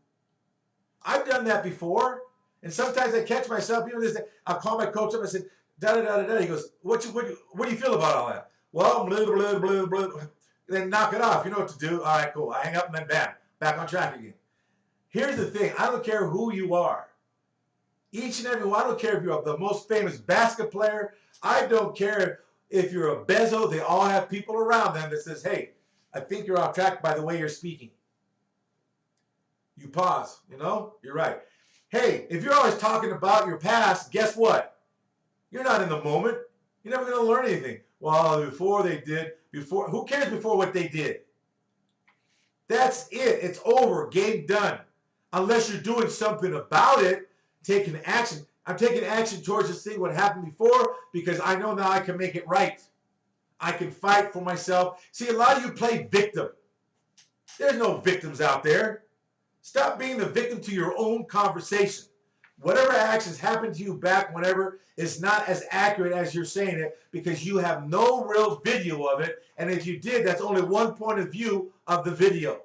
I've done that before, and sometimes I catch myself. Even this, I'll call my coach up. I said, da da da da da. He goes, what do you feel about all that? Well, blah blah blah blah. Then knock it off. You know what to do. All right, cool. I hang up and then bam, back on track again. Here's the thing. I don't care who you are. Each and every one. I don't care if you're the most famous basket player. I don't care if you're a Bezo. They all have people around them that says, hey, I think you're off track by the way you're speaking. You pause, you're right. Hey, if you're always talking about your past, guess what? You're not in the moment. You're never going to learn anything. Well, who cares before what they did? That's it. It's over. Game done. Unless you're doing something about it, taking action. I'm taking action towards this thing, what happened before, because I know now I can make it right. I can fight for myself. See, a lot of you play victim. There's no victims out there. Stop being the victim to your own conversation. Whatever actions happened to you back whenever is not as accurate as you're saying it, because you have no real video of it. And if you did, that's only one point of view of the video.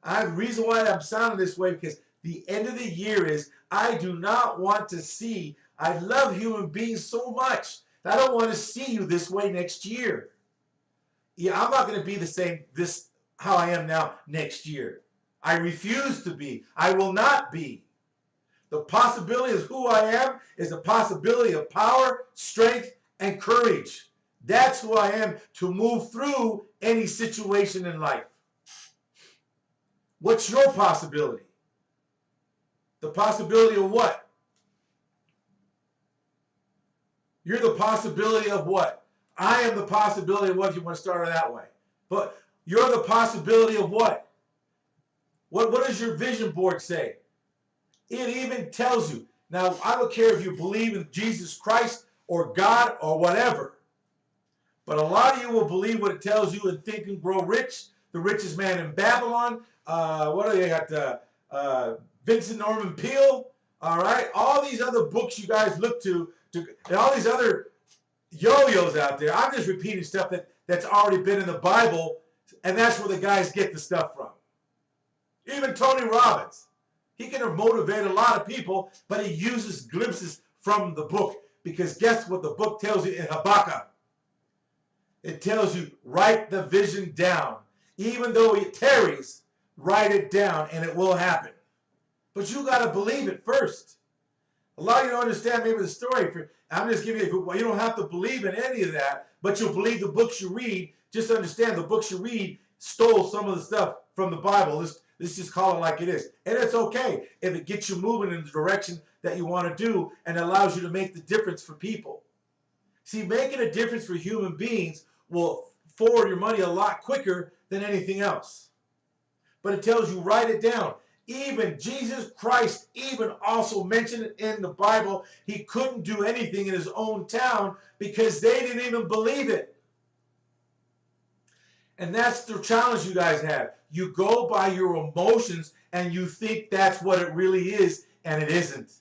The reason why I'm sounding this way, because the end of the year is, I do not want to see, I love human beings so much that I don't want to see you this way next year. Yeah, I'm not going to be the same, how I am now next year. I refuse to be. I will not be. The possibility of who I am is a possibility of power, strength, and courage. That's who I am to move through any situation in life. What's your possibility? The possibility of what? You're the possibility of what? I am the possibility of what, if you want to start it that way. But you're the possibility of what? What does your vision board say? It even tells you. Now, I don't care if you believe in Jesus Christ or God or whatever. But a lot of you will believe what it tells you in Think and Grow Rich, the richest man in Babylon. What do they got? Vincent Norman Peale, all right? All these other books you guys look to and all these other yo-yos out there. I'm just repeating stuff that's already been in the Bible, and that's where the guys get the stuff from. Even Tony Robbins, he can motivate a lot of people, but he uses glimpses from the book, because guess what the book tells you in Habakkuk? It tells you, write the vision down. Even though it tarries, write it down and it will happen. But you got to believe it first. A lot of you don't understand maybe the story. I'm just giving you, you don't have to believe in any of that, but you'll believe the books you read. Just understand the books you read stole some of the stuff from the Bible. Let's just call it like it is. And it's okay if it gets you moving in the direction that you want to do and allows you to make the difference for people. See, making a difference for human beings will forward your money a lot quicker than anything else. But it tells you, write it down. Even Jesus Christ even also mentioned it in the Bible. He couldn't do anything in his own town because they didn't even believe it. And that's the challenge you guys have. You go by your emotions and you think that's what it really is, and it isn't.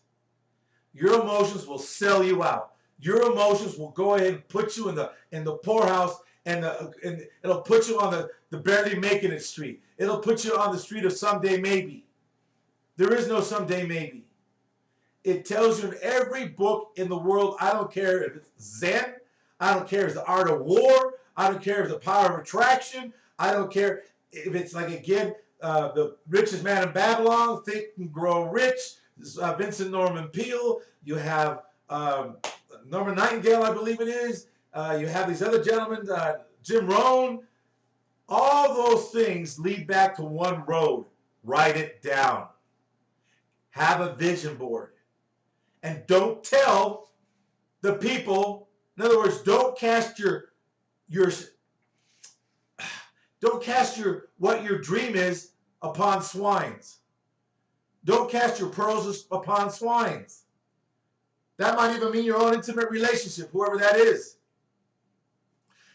Your emotions will sell you out. Your emotions will go ahead and put you in the poorhouse, and it'll put you on the barely making it street. It'll put you on the street of someday maybe. There is no someday maybe. It tells you in every book in the world. I don't care if it's Zen. I don't care if it's the art of war. I don't care if it's the power of attraction. I don't care if it's like, again, the richest man in Babylon, Think and Grow Rich, Vincent Norman Peale. You have Norman Nightingale, I believe it is. You have these other gentlemen, Jim Rohn. All those things lead back to one road. Write it down. Have a vision board. And don't tell the people, in other words, don't cast what your dream is upon swines. Don't cast your pearls upon swines. That might even mean your own intimate relationship, whoever that is.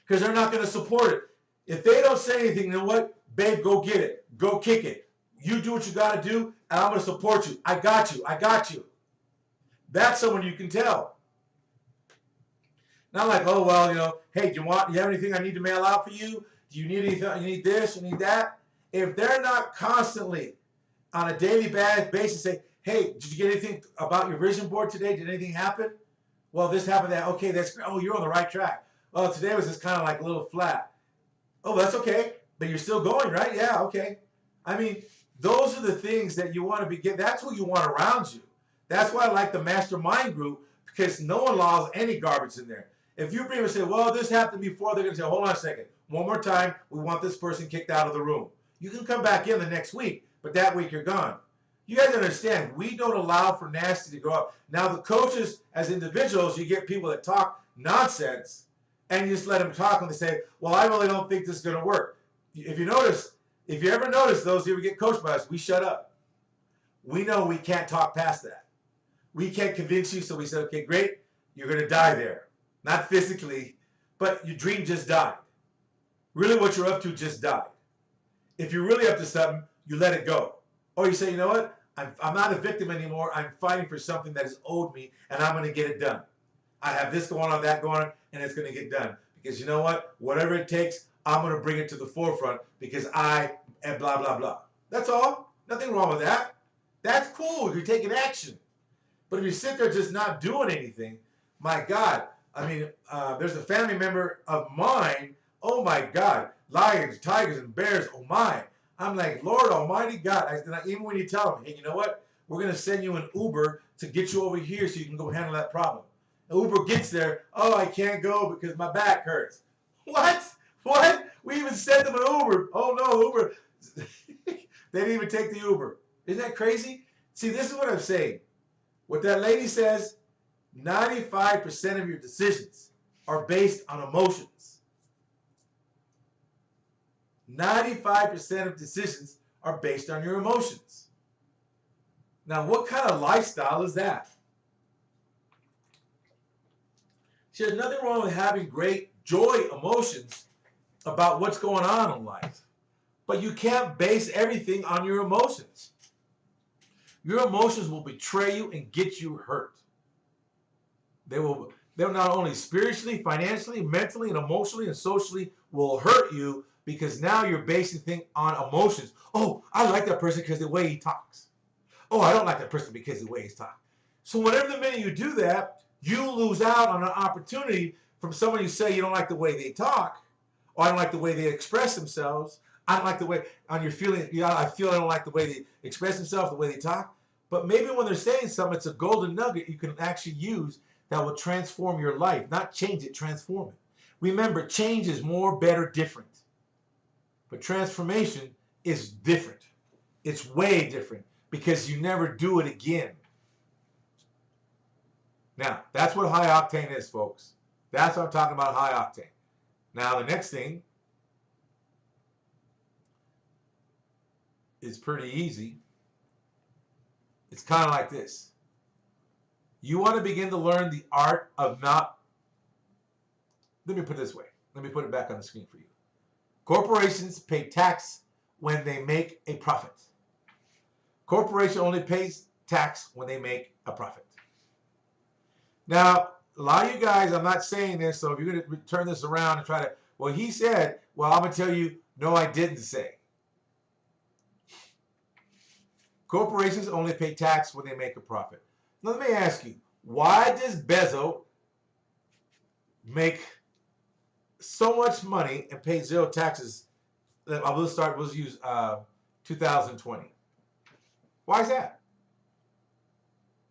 Because they're not going to support it. If they don't say anything, you know what? Babe, go get it. Go kick it. You do what you got to do, and I'm going to support you. I got you. I got you. That's someone you can tell. Not like, oh, well, you know, hey, do you have anything I need to mail out for you? Do you need anything? You need this? You need that? If they're not constantly on a daily basis say, hey, did you get anything about your vision board today? Did anything happen? Well, this happened, that. Okay, that's great. Oh, you're on the right track. Well, today was just kind of like a little flat. Oh, that's okay. But you're still going, right? Yeah, okay. I mean, those are the things that you want to be. That's who you want around you. That's why I like the mastermind group, because no one allows any garbage in there. If you bring and say, well, this happened before, they're going to say, hold on a second. One more time, we want this person kicked out of the room. You can come back in the next week, but that week you're gone. You guys understand, we don't allow for nasty to go up. Now, the coaches, as individuals, you get people that talk nonsense, and you just let them talk, and they say, well, I really don't think this is going to work. If you ever notice, those who get coached by us, we shut up. We know we can't talk past that. We can't convince you, so we said, okay, great, you're going to die there. Not physically, but your dream just died. Really what you're up to just died. If you're really up to something, you let it go. Or you say, you know what, I'm not a victim anymore. I'm fighting for something that is owed me, and I'm going to get it done. I have this going on, that going on, and it's going to get done. Because you know what, whatever it takes, I'm going to bring it to the forefront because I am blah, blah, blah. That's all. Nothing wrong with that. That's cool if you're taking action. But if you sit there just not doing anything, my God, I mean, there's a family member of mine, oh my God, lions, tigers, and bears, oh my. I'm like, Lord Almighty God. Even when you tell them, hey, you know what? We're going to send you an Uber to get you over here so you can go handle that problem. The Uber gets there, oh, I can't go because my back hurts. What? What? We even sent them an Uber. Oh no, Uber. They didn't even take the Uber. Isn't that crazy? See, this is what I'm saying. What that lady says, 95% of your decisions are based on emotions. 95% of decisions are based on your emotions. Now, what kind of lifestyle is that? See, there's nothing wrong with having great joy emotions about what's going on in life. But you can't base everything on your emotions. Your emotions will betray you and get you hurt. They'll not only spiritually, financially, mentally, and emotionally and socially will hurt you, because now you're basing things on emotions. Oh, I like that person because the way he talks. Oh, I don't like that person because the way he's talking. So whenever the minute you do that, you lose out on an opportunity from someone you say you don't like the way they talk, or I don't like the way they express themselves. I don't like the way on your feeling. You know, I don't like the way they express themselves, the way they talk. But maybe when they're saying something, it's a golden nugget you can actually use that will transform your life. Not change it, transform it. Remember, change is more, better, different. But transformation is different. It's way different because you never do it again. Now, that's what high octane is, folks. That's what I'm talking about, high octane. Now, the next thing is pretty easy. It's kind of like this. You want to begin to learn the art of not, let me put it this way. Let me put it back on the screen for you. Corporations pay tax when they make a profit. Corporation only pays tax when they make a profit. Now, a lot of you guys, I'm not saying this, so if you're going to turn this around and try to, well, he said, well, I'm going to tell you, no, I didn't say. Corporations only pay tax when they make a profit. Now, let me ask you, why does Bezos make so much money and pay zero taxes? We'll use 2020. Why is that?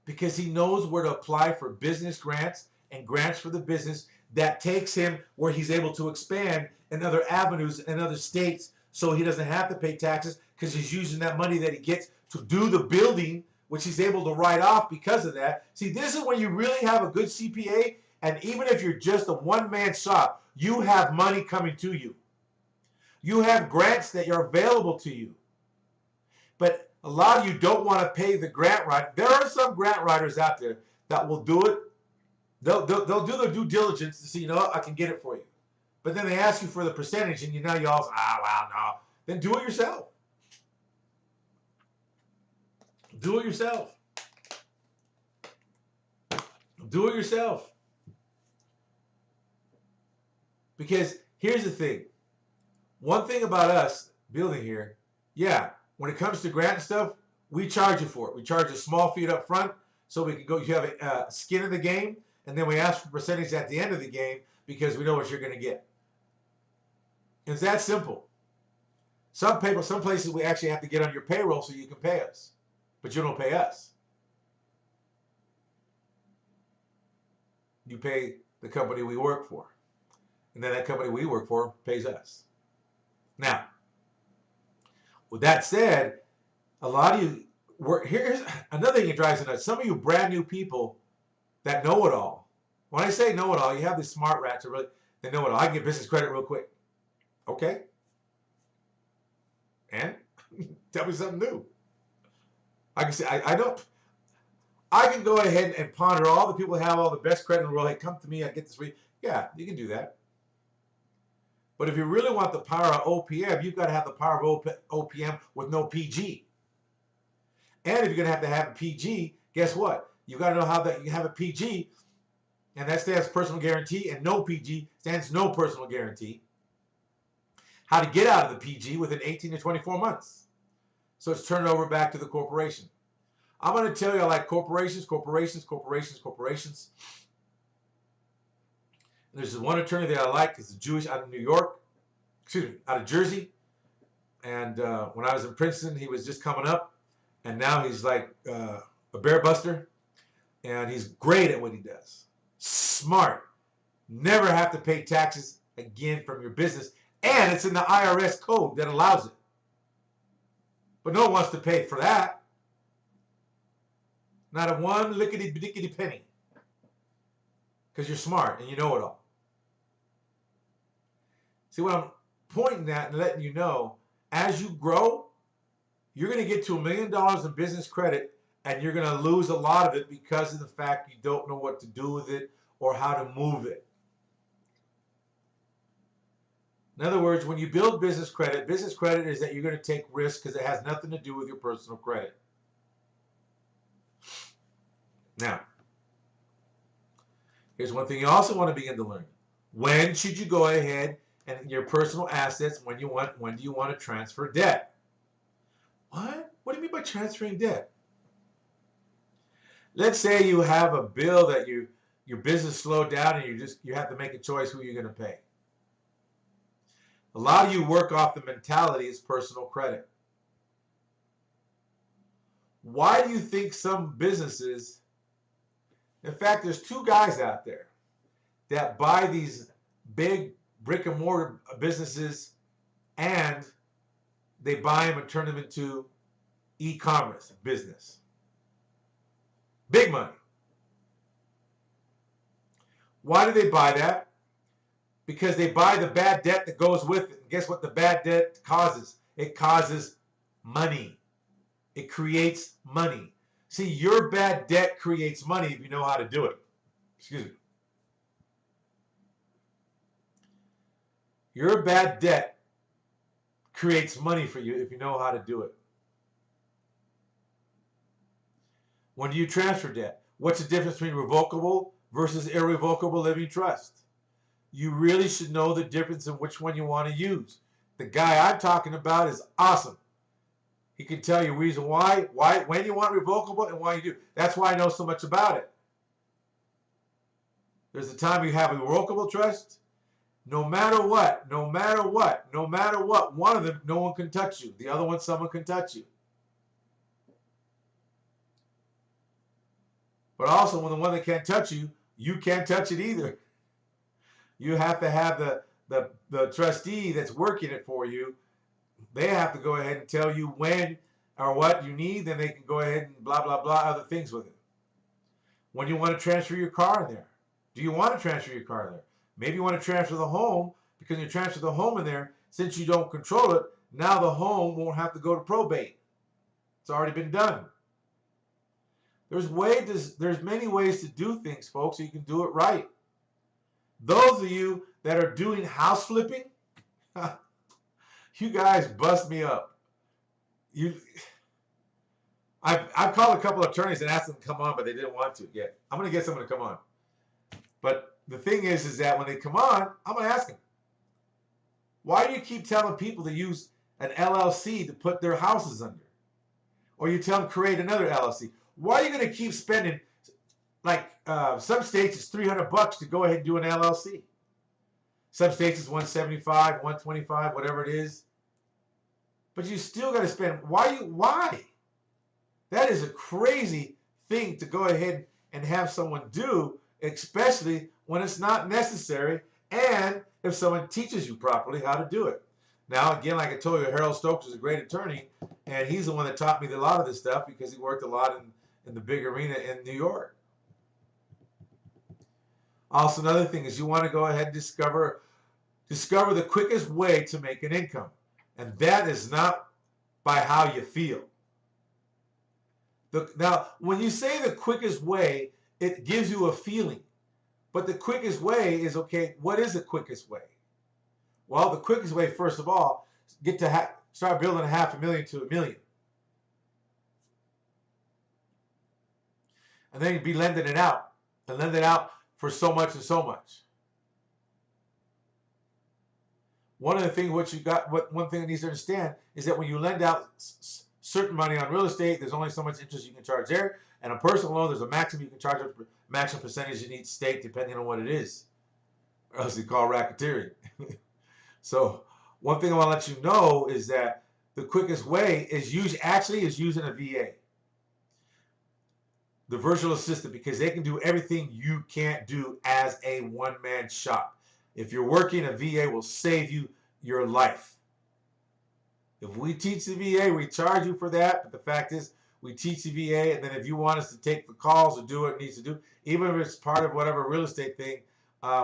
Because he knows where to apply for business grants and grants for the business that takes him where he's able to expand in other avenues in other states, so he doesn't have to pay taxes because he's using that money that he gets to do the building, which he's able to write off because of that. See, this is when you really have a good CPA, and even if you're just a one-man shop, you have money coming to you. You have grants that are available to you. But a lot of you don't want to pay the grant writer. There are some grant writers out there that will do it. They'll do their due diligence to see, you know what, I can get it for you. But then they ask you for the percentage, and you all say, well, no. Then do it yourself. Do it yourself. Do it yourself. Because here's the thing. One thing about us building here, yeah, when it comes to grant and stuff, we charge you for it. We charge a small fee up front so we can go, you have a skin in the game, and then we ask for percentage at the end of the game because we know what you're going to get. It's that simple. Some places we actually have to get on your payroll so you can pay us, but you don't pay us. You pay the company we work for, and then that company we work for pays us. Now, with that said, a lot of you here's another thing that drives me nuts. Some of you brand new people that know it all. When I say know it all, you have these smart rats that really they know it all. I can get business credit real quick. Okay. And tell me something new. I can say I don't. I can go ahead and ponder all the people who have all the best credit in the world. Hey, come to me, I get this free. Yeah, you can do that. But if you really want the power of OPM, you've got to have the power of OPM with no PG. And if you're going to have a PG, guess what? You've got to know how that you have a PG, and that stands personal guarantee, and no PG stands no personal guarantee. How to get out of the PG within 18 to 24 months. So it's turned over back to the corporation. I'm going to tell you I like corporations. There's this one attorney that I like. It's a Jewish out of New York, out of Jersey. And when I was in Princeton, he was just coming up. And now he's like a bear buster. And he's great at what he does. Smart. Never have to pay taxes again from your business. And it's in the IRS code that allows it. But no one wants to pay for that. Not a one lickety-dickety penny. Because you're smart and you know it all. See, what I'm pointing at and letting you know, as you grow, you're going to get to $1 million in business credit, and you're going to lose a lot of it because of the fact you don't know what to do with it or how to move it. In other words, when you build business credit is that you're going to take risks because it has nothing to do with your personal credit. Now, here's one thing you also want to begin to learn. When should you go ahead and your personal assets, when do you want to transfer debt? What? What do you mean by transferring debt? Let's say you have a bill that your business slowed down and you have to make a choice who you're going to pay. A lot of you work off the mentality is personal credit. Why do you think some businesses, in fact, there's two guys out there that buy these big brick and mortar businesses and they buy them and turn them into e-commerce business. Big money. Why do they buy that? Because they buy the bad debt that goes with it. And guess what the bad debt causes? It causes money. It creates money. See, your bad debt creates money if you know how to do it. Excuse me. Your bad debt creates money for you if you know how to do it. When do you transfer debt? What's the difference between revocable versus irrevocable living trust? You really should know the difference in which one you want to use. The guy I'm talking about is awesome. He can tell you reason why, when you want revocable and why you do. That's why I know so much about it. There's a time you have a revocable trust. No matter what, one of them, no one can touch you. The other one, someone can touch you. But also, when the one that can't touch you, you can't touch it either. You have to have the trustee that's working it for you. They have to go ahead and tell you when or what you need, then they can go ahead and blah, blah, blah, other things with it. When you want to transfer your car in there. Do you want to transfer your car there? Maybe you want to transfer the home, because you transfer the home in there, since you don't control it, now the home won't have to go to probate. It's already been done. There's many ways to do things, folks, so you can do it right. Those of you that are doing house flipping, you guys bust me up. I've called a couple of attorneys and asked them to come on, but they didn't want to yet. I'm going to get someone to come on. But the thing is that when they come on, I'm going to ask them, why do you keep telling people to use an LLC to put their houses under? Or you tell them create another LLC. Why are you going to keep spending, like some states it's $300 to go ahead and do an LLC. Some states it's $175, $125, whatever it is. But you still got to spend. Why? That is a crazy thing to go ahead and have someone do, especially when it's not necessary and if someone teaches you properly how to do it. Now, again, like I told you, Harold Stokes is a great attorney, and he's the one that taught me a lot of this stuff because he worked a lot in the big arena in New York. Also, another thing is you want to go ahead and discover the quickest way to make an income. And that is not by how you feel. Now, when you say the quickest way, it gives you a feeling. But the quickest way is, okay, what is the quickest way? Well, the quickest way, first of all, get to start building $500,000 to $1 million. And then you'd be lending it out. And lend it out for so much and so much. One of the things one thing that needs to understand is that when you lend out certain money on real estate, there's only so much interest you can charge there. And a personal loan, there's a maximum you can charge, a maximum percentage in each state, depending on what it is. Or else they call racketeering. So one thing I want to let you know is that the quickest way is using a VA. The virtual assistant, because they can do everything you can't do as a one-man shop. If you're working, a VA will save you your life. If we teach the VA, we charge you for that. But the fact is, we teach the VA, and then if you want us to take the calls or do what it needs to do, even if it's part of whatever real estate thing,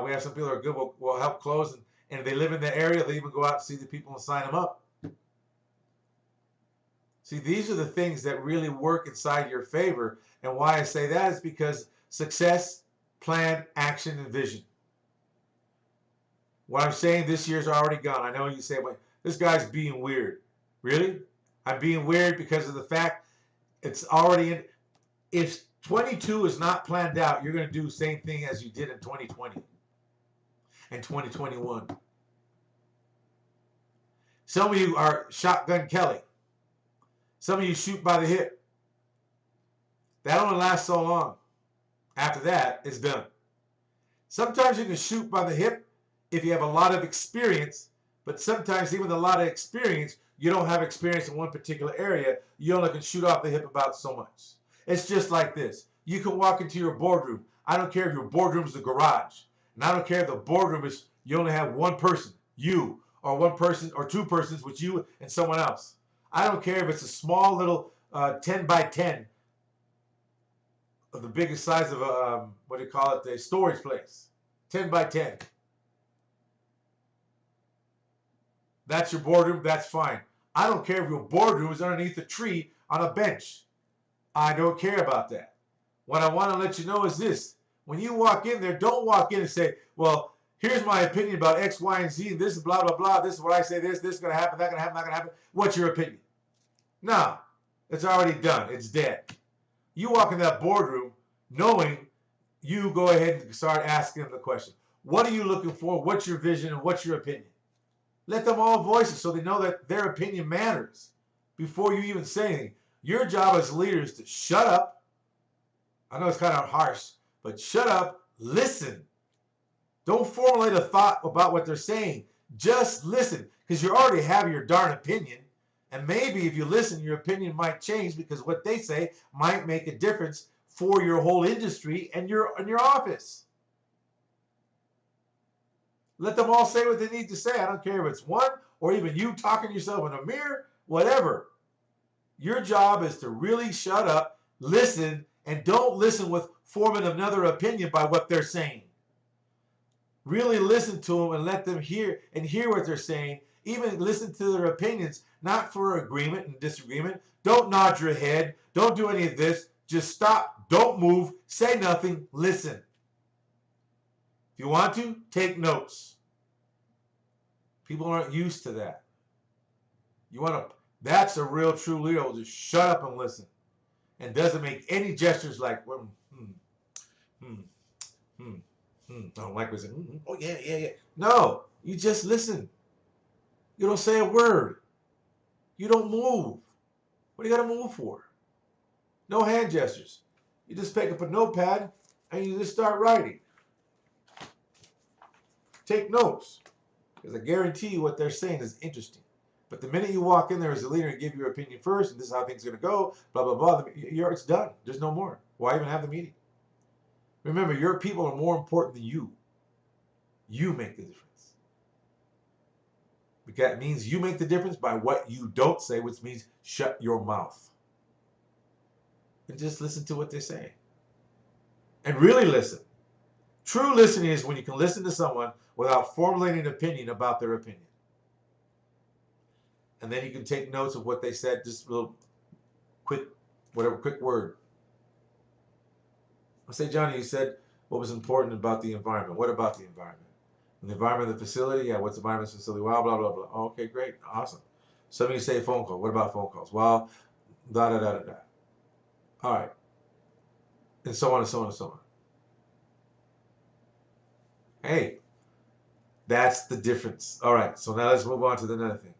we have some people that are good, we'll help close. And if they live in the area, they even go out and see the people and sign them up. See, these are the things that really work inside your favor. And why I say that is because success, plan, action, and vision. What I'm saying this year's already gone. I know you say, well, this guy's being weird. Really? I'm being weird because of the fact it's already in. If 22 is not planned out. You're going to do the same thing as you did in 2020 and 2021. Some of you are shotgun Kelly. Some of you shoot by the hip. That only lasts so long. After that, it's done. Sometimes you can shoot by the hip if you have a lot of experience, but sometimes even with a lot of experience, you don't have experience in one particular area. You only can shoot off the hip about so much. It's just like this. You can walk into your boardroom. I don't care if your boardroom is the garage. And I don't care if the boardroom is you only have one person, you, or one person or two persons with you and someone else. I don't care if it's a small little 10 by 10 of the biggest size of a, what do you call it, a storage place. 10 by 10. That's your boardroom, that's fine. I don't care if your boardroom is underneath a tree on a bench. I don't care about that. What I want to let you know is this. When you walk in there, don't walk in and say, well, here's my opinion about X, Y, and Z. This is blah, blah, blah. This is what I say. This is going to happen. That going to happen. That going to happen. What's your opinion? No. It's already done. It's dead. You walk in that boardroom knowing you go ahead and start asking them the question. What are you looking for? What's your vision? And what's your opinion? Let them all voice it so they know that their opinion matters before you even say anything. Your job as a leader is to shut up. I know it's kind of harsh, but shut up, listen. Don't formulate a thought about what they're saying. Just listen, because you already have your darn opinion. And maybe if you listen, your opinion might change because what they say might make a difference for your whole industry and your office. Let them all say what they need to say. I don't care if it's one or even you talking to yourself in a mirror, whatever. Your job is to really shut up, listen, and don't listen with forming another opinion by what they're saying. Really listen to them and let them hear what they're saying. Even listen to their opinions, not for agreement and disagreement. Don't nod your head. Don't do any of this. Just stop. Don't move. Say nothing. Listen. If you want to, take notes. People aren't used to that. That's a real true leader. Will just shut up and listen. And doesn't make any gestures like, I don't like what oh yeah. No, you just listen. You don't say a word. You don't move. What do you got to move for? No hand gestures. You just pick up a notepad and you just start writing. Take notes. Because I guarantee you what they're saying is interesting. But the minute you walk in there as a leader and give your opinion first, and this is how things are going to go, blah, blah, blah, it's done. There's no more. Why even have the meeting? Remember, your people are more important than you. You make the difference. Because that means you make the difference by what you don't say, which means shut your mouth. And just listen to what they say. And really listen. True listening is when you can listen to someone without formulating an opinion about their opinion. And then you can take notes of what they said, just a little quick word. I say, Johnny, you said what was important about the environment. What about the environment? And the environment of the facility? Yeah, what's the environment of the facility? Well, blah, blah, blah. Oh, okay, great. Awesome. Some of you say phone call. What about phone calls? Well, da, da, da, da, da. All right. And so on and so on and so on. Hey, that's the difference. All right, so now let's move on to the another thing.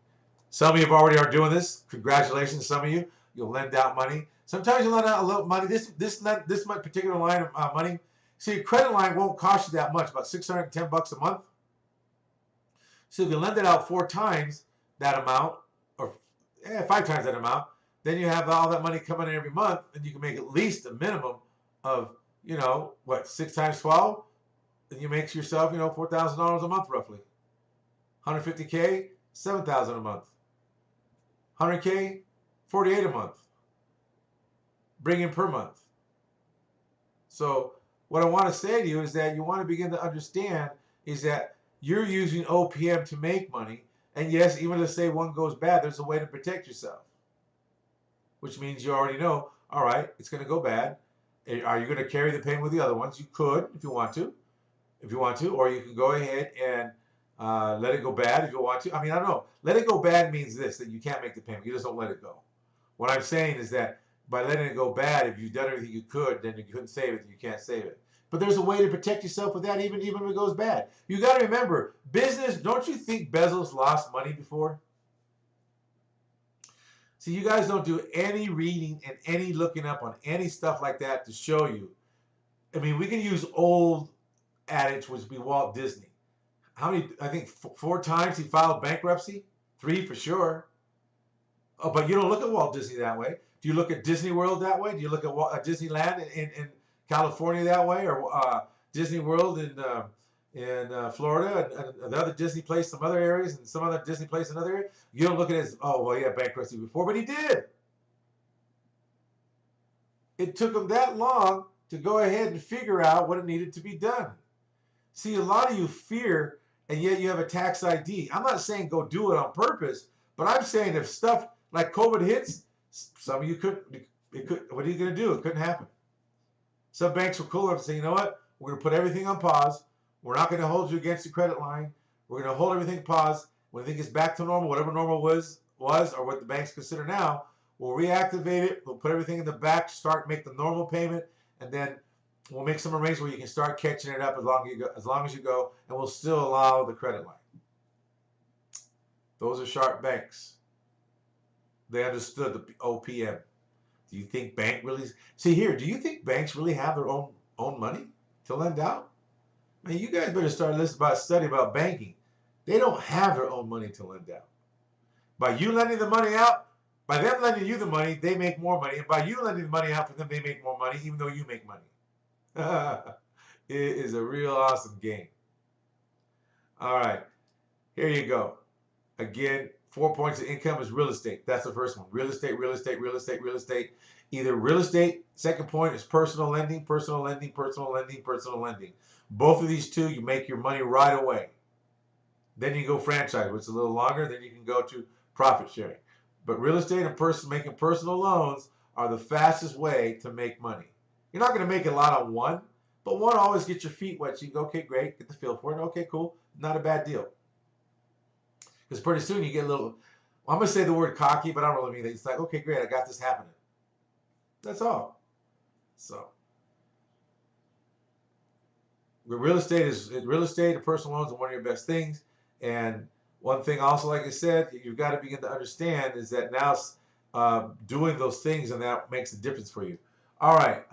Some of you already are doing this. Congratulations, some of you. You'll lend out money. Sometimes you lend out a little money. This particular line of money. See, a credit line won't cost you that much, about $610 a month. So if you lend it out 4 times that amount, or 5 times that amount, then you have all that money coming in every month, and you can make at least a minimum of, 6 times 12? And you make yourself, $4,000 a month roughly. 150K, $7,000 a month. 100K, $48 a month. Bring in per month. So what I want to say to you is that you want to begin to understand is that you're using OPM to make money. And yes, even if say one goes bad, there's a way to protect yourself. Which means you already know, all right, it's going to go bad. Are you going to carry the pain with the other ones? You could if you want to. Or you can go ahead and let it go bad if you want to. I don't know. Let it go bad means this, that you can't make the payment. You just don't let it go. What I'm saying is that by letting it go bad. If you've done everything you could, then you couldn't save it, you can't save it. But there's a way to protect yourself with that, even if it goes bad. You got to remember, business, don't you think Bezos lost money before? See, you guys don't do any reading and any looking up on any stuff like that to show you. I mean, we can use old adage, which would be Walt Disney. How many, I think 4 times he filed bankruptcy? 3 for sure. Oh, but you don't look at Walt Disney that way. Do you look at Disney World that way? Do you look at Disneyland in California that way, or Disney World in Florida, and the other Disney place, some other areas, and some other Disney place in other areas? You don't look at it as, oh, well, yeah, bankruptcy before, but he did. It took him that long to go ahead and figure out what it needed to be done. See, a lot of you fear, and yet you have a tax ID. I'm not saying go do it on purpose, but I'm saying if stuff like COVID hits, some of you could, what are you going to do? It couldn't happen. Some banks will call up and say, you know what? We're going to put everything on pause. We're not going to hold you against the credit line. We're going to hold everything paused. When it gets back to normal, whatever normal was, or what the banks consider now, we'll reactivate it. We'll put everything in the back, start make the normal payment, and then we'll make some arrangements where you can start catching it up as long as you go, and we'll still allow the credit line. Those are sharp banks. They understood the OPM. Do you think bank really? See here, do you think banks really have their own money to lend out? I mean, you guys better start study about banking. They don't have their own money to lend out. By you lending the money out, by them lending you the money, they make more money. And by you lending the money out for them, they make more money, even though you make money. It is a real awesome game. All right, here you go. Again, 4 points of income is real estate. That's the first one. Real estate, real estate, real estate, real estate. Either real estate. Second point is personal lending, personal lending, personal lending, personal lending. Both of these two, you make your money right away. Then you go franchise, which is a little longer. Then you can go to profit sharing. But real estate and making personal loans are the fastest way to make money. You're not going to make a lot on one, but one always gets your feet wet. So you go, okay, great, get the feel for it. Okay, cool, not a bad deal. Because pretty soon you get a little, well, I'm going to say the word cocky, but I don't really mean that. It's like, okay, great, I got this happening. That's all. So, real estate and personal loans are one of your best things. And one thing also, like I said, you've got to begin to understand is that now doing those things, and that makes a difference for you. All right,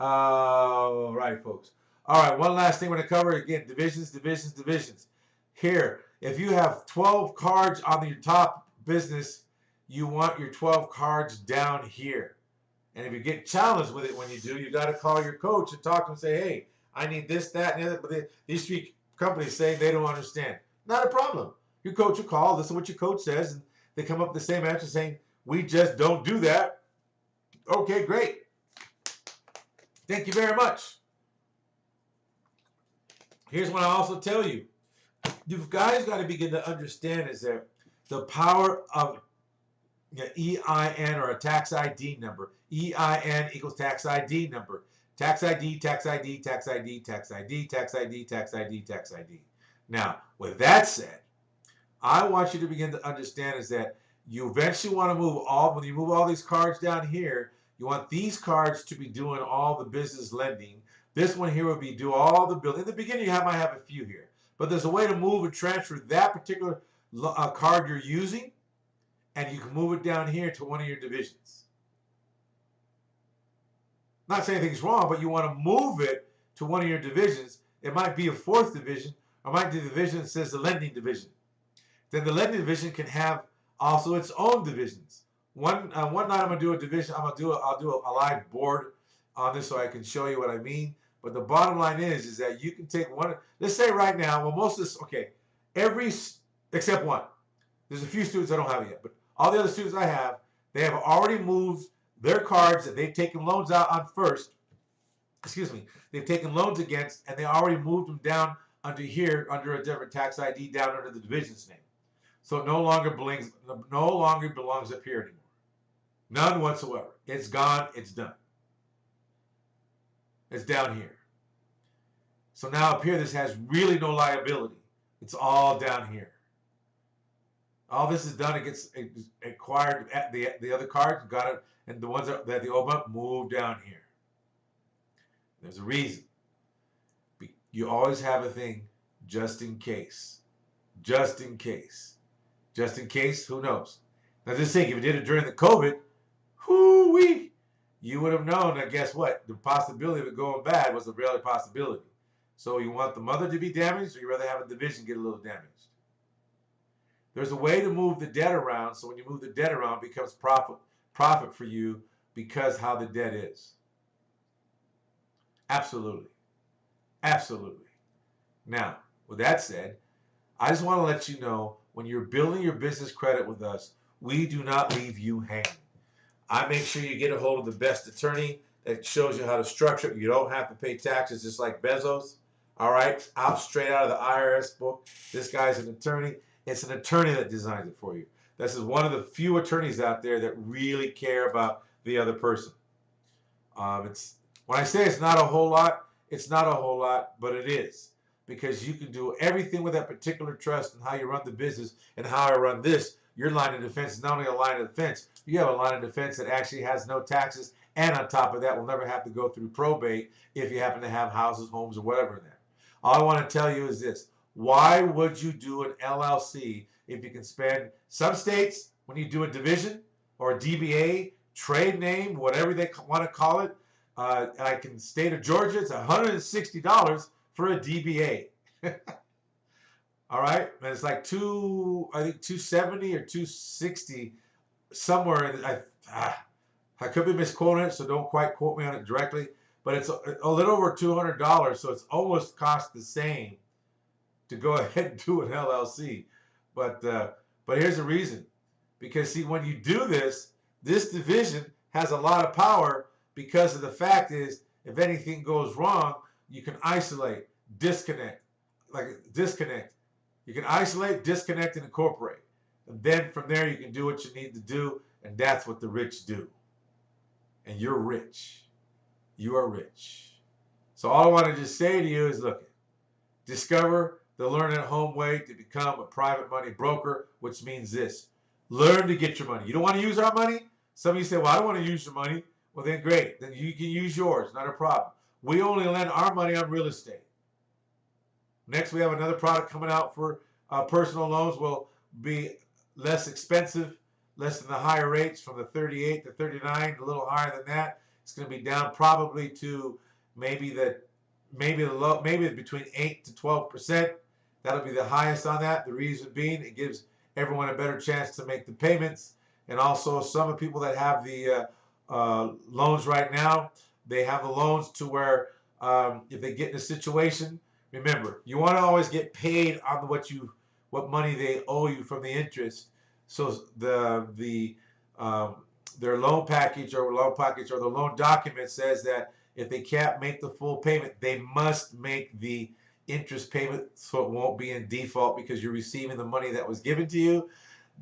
folks. All right, one last thing we're going to cover. Again, divisions. Here, if you have 12 cards on your top business, you want your 12 cards down here. And if you get challenged with it when you do, you got to call your coach and talk to him and say, hey, I need this, that, and the other. But these 3 companies say they don't understand. Not a problem. Your coach will call, listen to what your coach says, and they come up with the same answer saying, we just don't do that. Okay, great. Thank you very much. Here's what I also tell you. You guys got to begin to understand is that the power of EIN or a tax ID number. EIN equals tax ID number. Tax ID, tax ID, tax ID, tax ID, tax ID, tax ID, tax ID. Now, with that said, I want you to begin to understand is that you eventually want to when you move all these cards down here, you want these cards to be doing all the business lending. This one here will be do all the building. In the beginning, you might have a few here. But there's a way to move and transfer that particular card you're using, and you can move it down here to one of your divisions. Not saying anything's wrong, but you want to move it to one of your divisions. It might be a 4th division, or it might be a division that says the lending division. Then the lending division can have also its own divisions. One night I'm gonna do a division. I'll do a live board on this so I can show you what I mean. But the bottom line is that you can take one. Let's say right now, well, most of this, okay, except one. There's a few students I don't have it yet, but all the other students I have, they have already moved their cards that they've taken loans out on first. Excuse me, they've taken loans against, and they already moved them down under here, under a different tax ID, down under the division's name. So it no longer belongs up here anymore. None whatsoever. It's gone. It's done. It's down here. So now up here, this has really no liability. It's all down here. All this is done, it gets acquired at the other cards, got it, and the ones that the open up move down here. There's a reason. You always have a thing just in case. Just in case. Just in case, who knows? Now just think, if you did it during the COVID, whoo-wee, you would have known that guess what? The possibility of it going bad was a real possibility. So you want the mother to be damaged, or you rather have a division get a little damaged? There's a way to move the debt around, so when you move the debt around, it becomes profit for you because how the debt is. Absolutely. Absolutely. Now, with that said, I just want to let you know, when you're building your business credit with us, we do not leave you hanging. I make sure you get a hold of the best attorney that shows you how to structure it. You don't have to pay taxes, just like Bezos. All right, out straight out of the IRS book. This guy's an attorney. It's an attorney that designs it for you. This is one of the few attorneys out there that really care about the other person. It's when I say it's not a whole lot, it's not a whole lot, but it is, because you can do everything with that particular trust and how you run the business and how I run this. Your line of defense is not only a line of defense, you have a line of defense that actually has no taxes, and on top of that, will never have to go through probate if you happen to have houses, homes, or whatever in there. All I want to tell you is this. Why would you do an LLC if you can spend, some states, when you do a division or a DBA, trade name, whatever they want to call it, like in the state of Georgia, it's $160 for a DBA. All right, and it's like I think 270 or 260 somewhere. I could be misquoting it, so don't quite quote me on it directly. But it's a little over $200, so it's almost cost the same to go ahead and do an LLC. But here's the reason. Because see, when you do this division has a lot of power, because of the fact is, if anything goes wrong, you can isolate, disconnect. You can isolate, disconnect, and incorporate. And then from there, you can do what you need to do, and that's what the rich do. And you're rich. You are rich. So all I want to just say to you is, look, discover the Learn at Home way to become a private money broker, which means this. Learn to get your money. You don't want to use our money? Some of you say, well, I don't want to use your money. Well, then great. Then you can use yours. Not a problem. We only lend our money on real estate. Next, we have another product coming out for personal loans. Will be less expensive, less than the higher rates from the 38 to 39, a little higher than that. It's going to be down probably to maybe between 8 to 12%. That'll be the highest on that. The reason being, it gives everyone a better chance to make the payments. And also, some of the people that have the loans right now, they have the loans to where if they get in a situation, remember, you want to always get paid on what money they owe you from the interest. So their loan package or the loan document says that if they can't make the full payment, they must make the interest payment, so it won't be in default because you're receiving the money that was given to you.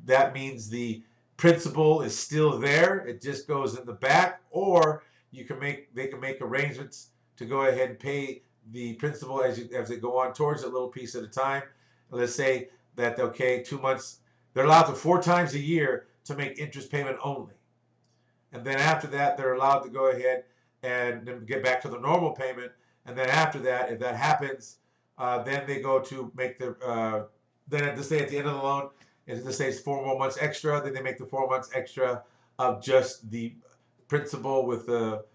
That means the principal is still there. It just goes in the back, or they can make arrangements to go ahead and pay the principal as they go on towards it, a little piece at a time. Let's say that, okay, 2 months, they're allowed to 4 times a year to make interest payment only. And then after that, they're allowed to go ahead and then get back to the normal payment. And then after that, if that happens, then they go to make then at the end of the loan, let's say it's 4 more months extra, then they make the 4 months extra of just the principal with a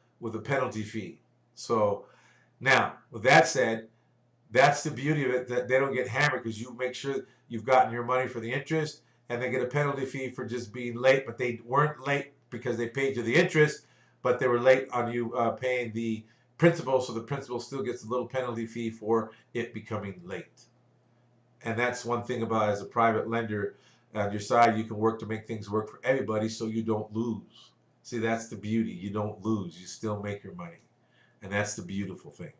penalty fee. So now, with that said, that's the beauty of it, that they don't get hammered because you make sure you've gotten your money for the interest, and they get a penalty fee for just being late, but they weren't late because they paid you the interest, but they were late on you paying the principal, so the principal still gets a little penalty fee for it becoming late. And that's one thing about, as a private lender on your side, you can work to make things work for everybody so you don't lose. See, that's the beauty. You don't lose. You still make your money. And that's the beautiful thing.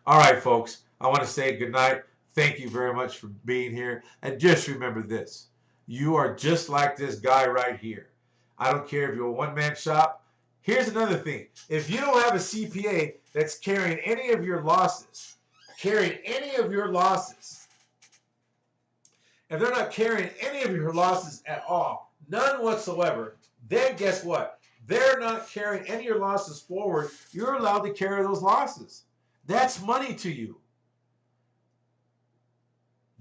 All right, folks, I want to say good night. Thank you very much for being here. And just remember this. You are just like this guy right here. I don't care if you're a one-man shop. Here's another thing. If you don't have a CPA that's carrying any of your losses, if they're not carrying any of your losses at all, none whatsoever, then guess what? They're not carrying any of your losses forward. You're allowed to carry those losses. That's money to you.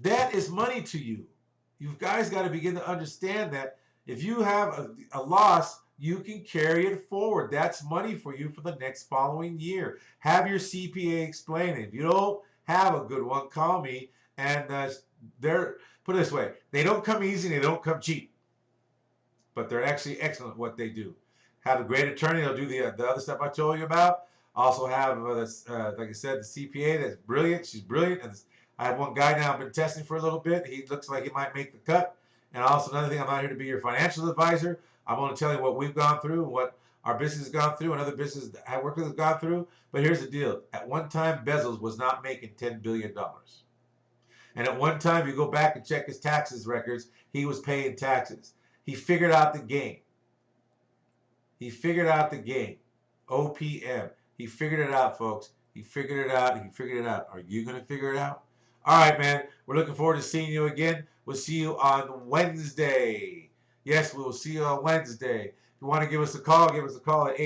That is money to you. You guys got to begin to understand that if you have a loss, you can carry it forward. That's money for you for the next following year. Have your CPA explain it. If you don't have a good one, call me. And put it this way, they don't come easy, they don't come cheap. But they're actually excellent at what they do. Have a great attorney. They'll do the other stuff I told you about. Also have, like I said, the CPA that's brilliant. She's brilliant. And I have one guy now I've been testing for a little bit. He looks like he might make the cut. And also another thing, I'm not here to be your financial advisor. I'm going to tell you what we've gone through and what our business has gone through and other businesses that I work with have gone through. But here's the deal. At one time, Bezos was not making $10 billion. And at one time, if you go back and check his taxes records, he was paying taxes. He figured out the game. He figured out the game. OPM. He figured it out, folks. He figured it out. He figured it out. Are you going to figure it out? All right, man. We're looking forward to seeing you again. We'll see you on Wednesday. Yes, we will see you on Wednesday. If you want to give us a call at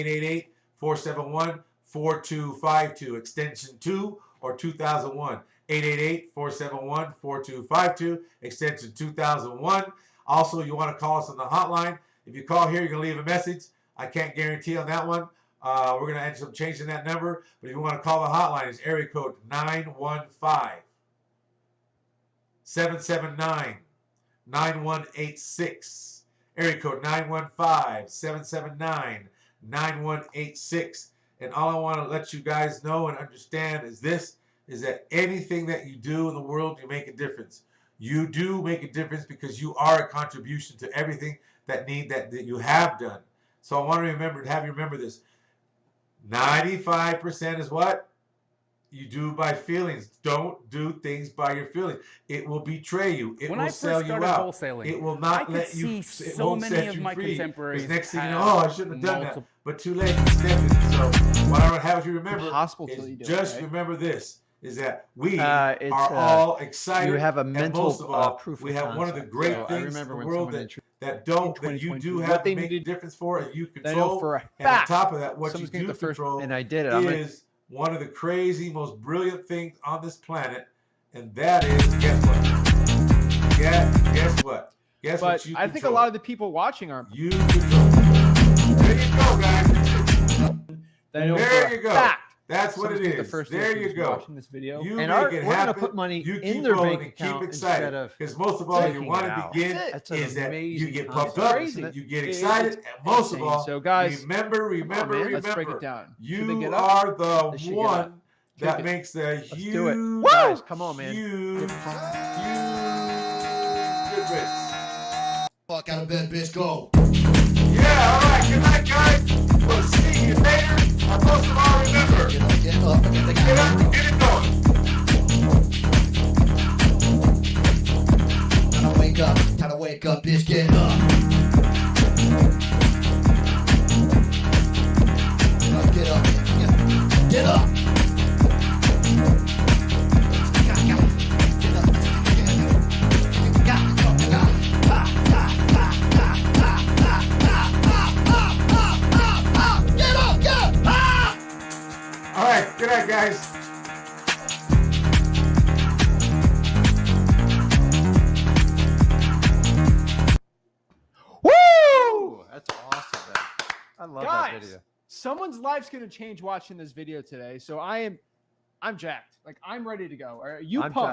888-471-4252, extension 2 or 2001. 888-471-4252, extension 2001. Also, you want to call us on the hotline. If you call here, you're going to leave a message. I can't guarantee on that one. We're going to end up changing that number. But if you want to call the hotline, it's area code 915-779-9186. Area code 915-779-9186. And all I want to let you guys know and understand is this, is that anything that you do in the world, you make a difference. You do make a difference because you are a contribution to everything that you have done. So I want to have you remember this. 95% is what? You do by feelings. Don't do things by your feelings. It will betray you. It will sell you out. Wholesaling, it will not let you. It won't set you free. Because next thing you know, I shouldn't have done that. But too late. You stepped in. So what I want to have you remember is just remember this. Is that we are all excited. You have a mental most of all, proof of we have one of the concept. great So things in the world that you do what have they to make a needed- difference for, and you I know control. for a And on fact top of that, what you someone's gonna do get the first- control And I did it. is one of the crazy, most brilliant things on this planet, and that is, guess what? Guess what? Guess But what you I think a control. lot of the people watching are. You control. There you go, guys. They know for There a you go. fact That's what it someone's gonna get is. the first There you who's go. Watching this video. You And make we're it going to happen. put money You in keep their rolling bank and keep account excited. instead of Because most of all, you taking want it to out. begin That's an is that you amazing get concept. pumped up, Crazy. you get It's excited, and most of insane. all, So, guys, remember, man, let's break remember, it down. Should they you get up? are They the should get one up. that Kick it. makes the huge, do it. Guys, come on, man. huge difference. Fuck out of bed, bitch, go. Yeah, all right, good night, guys. We'll see you later. And most of all, remember, Get up, get the get up and get it going. time to wake up, bitch, get up. Get up, get up. All right, good night, guys. Woo! That's awesome, man. I love that Guys, video. someone's life's gonna change watching this video today. So I'm jacked. Like I'm ready to go. Are you I'm pumped?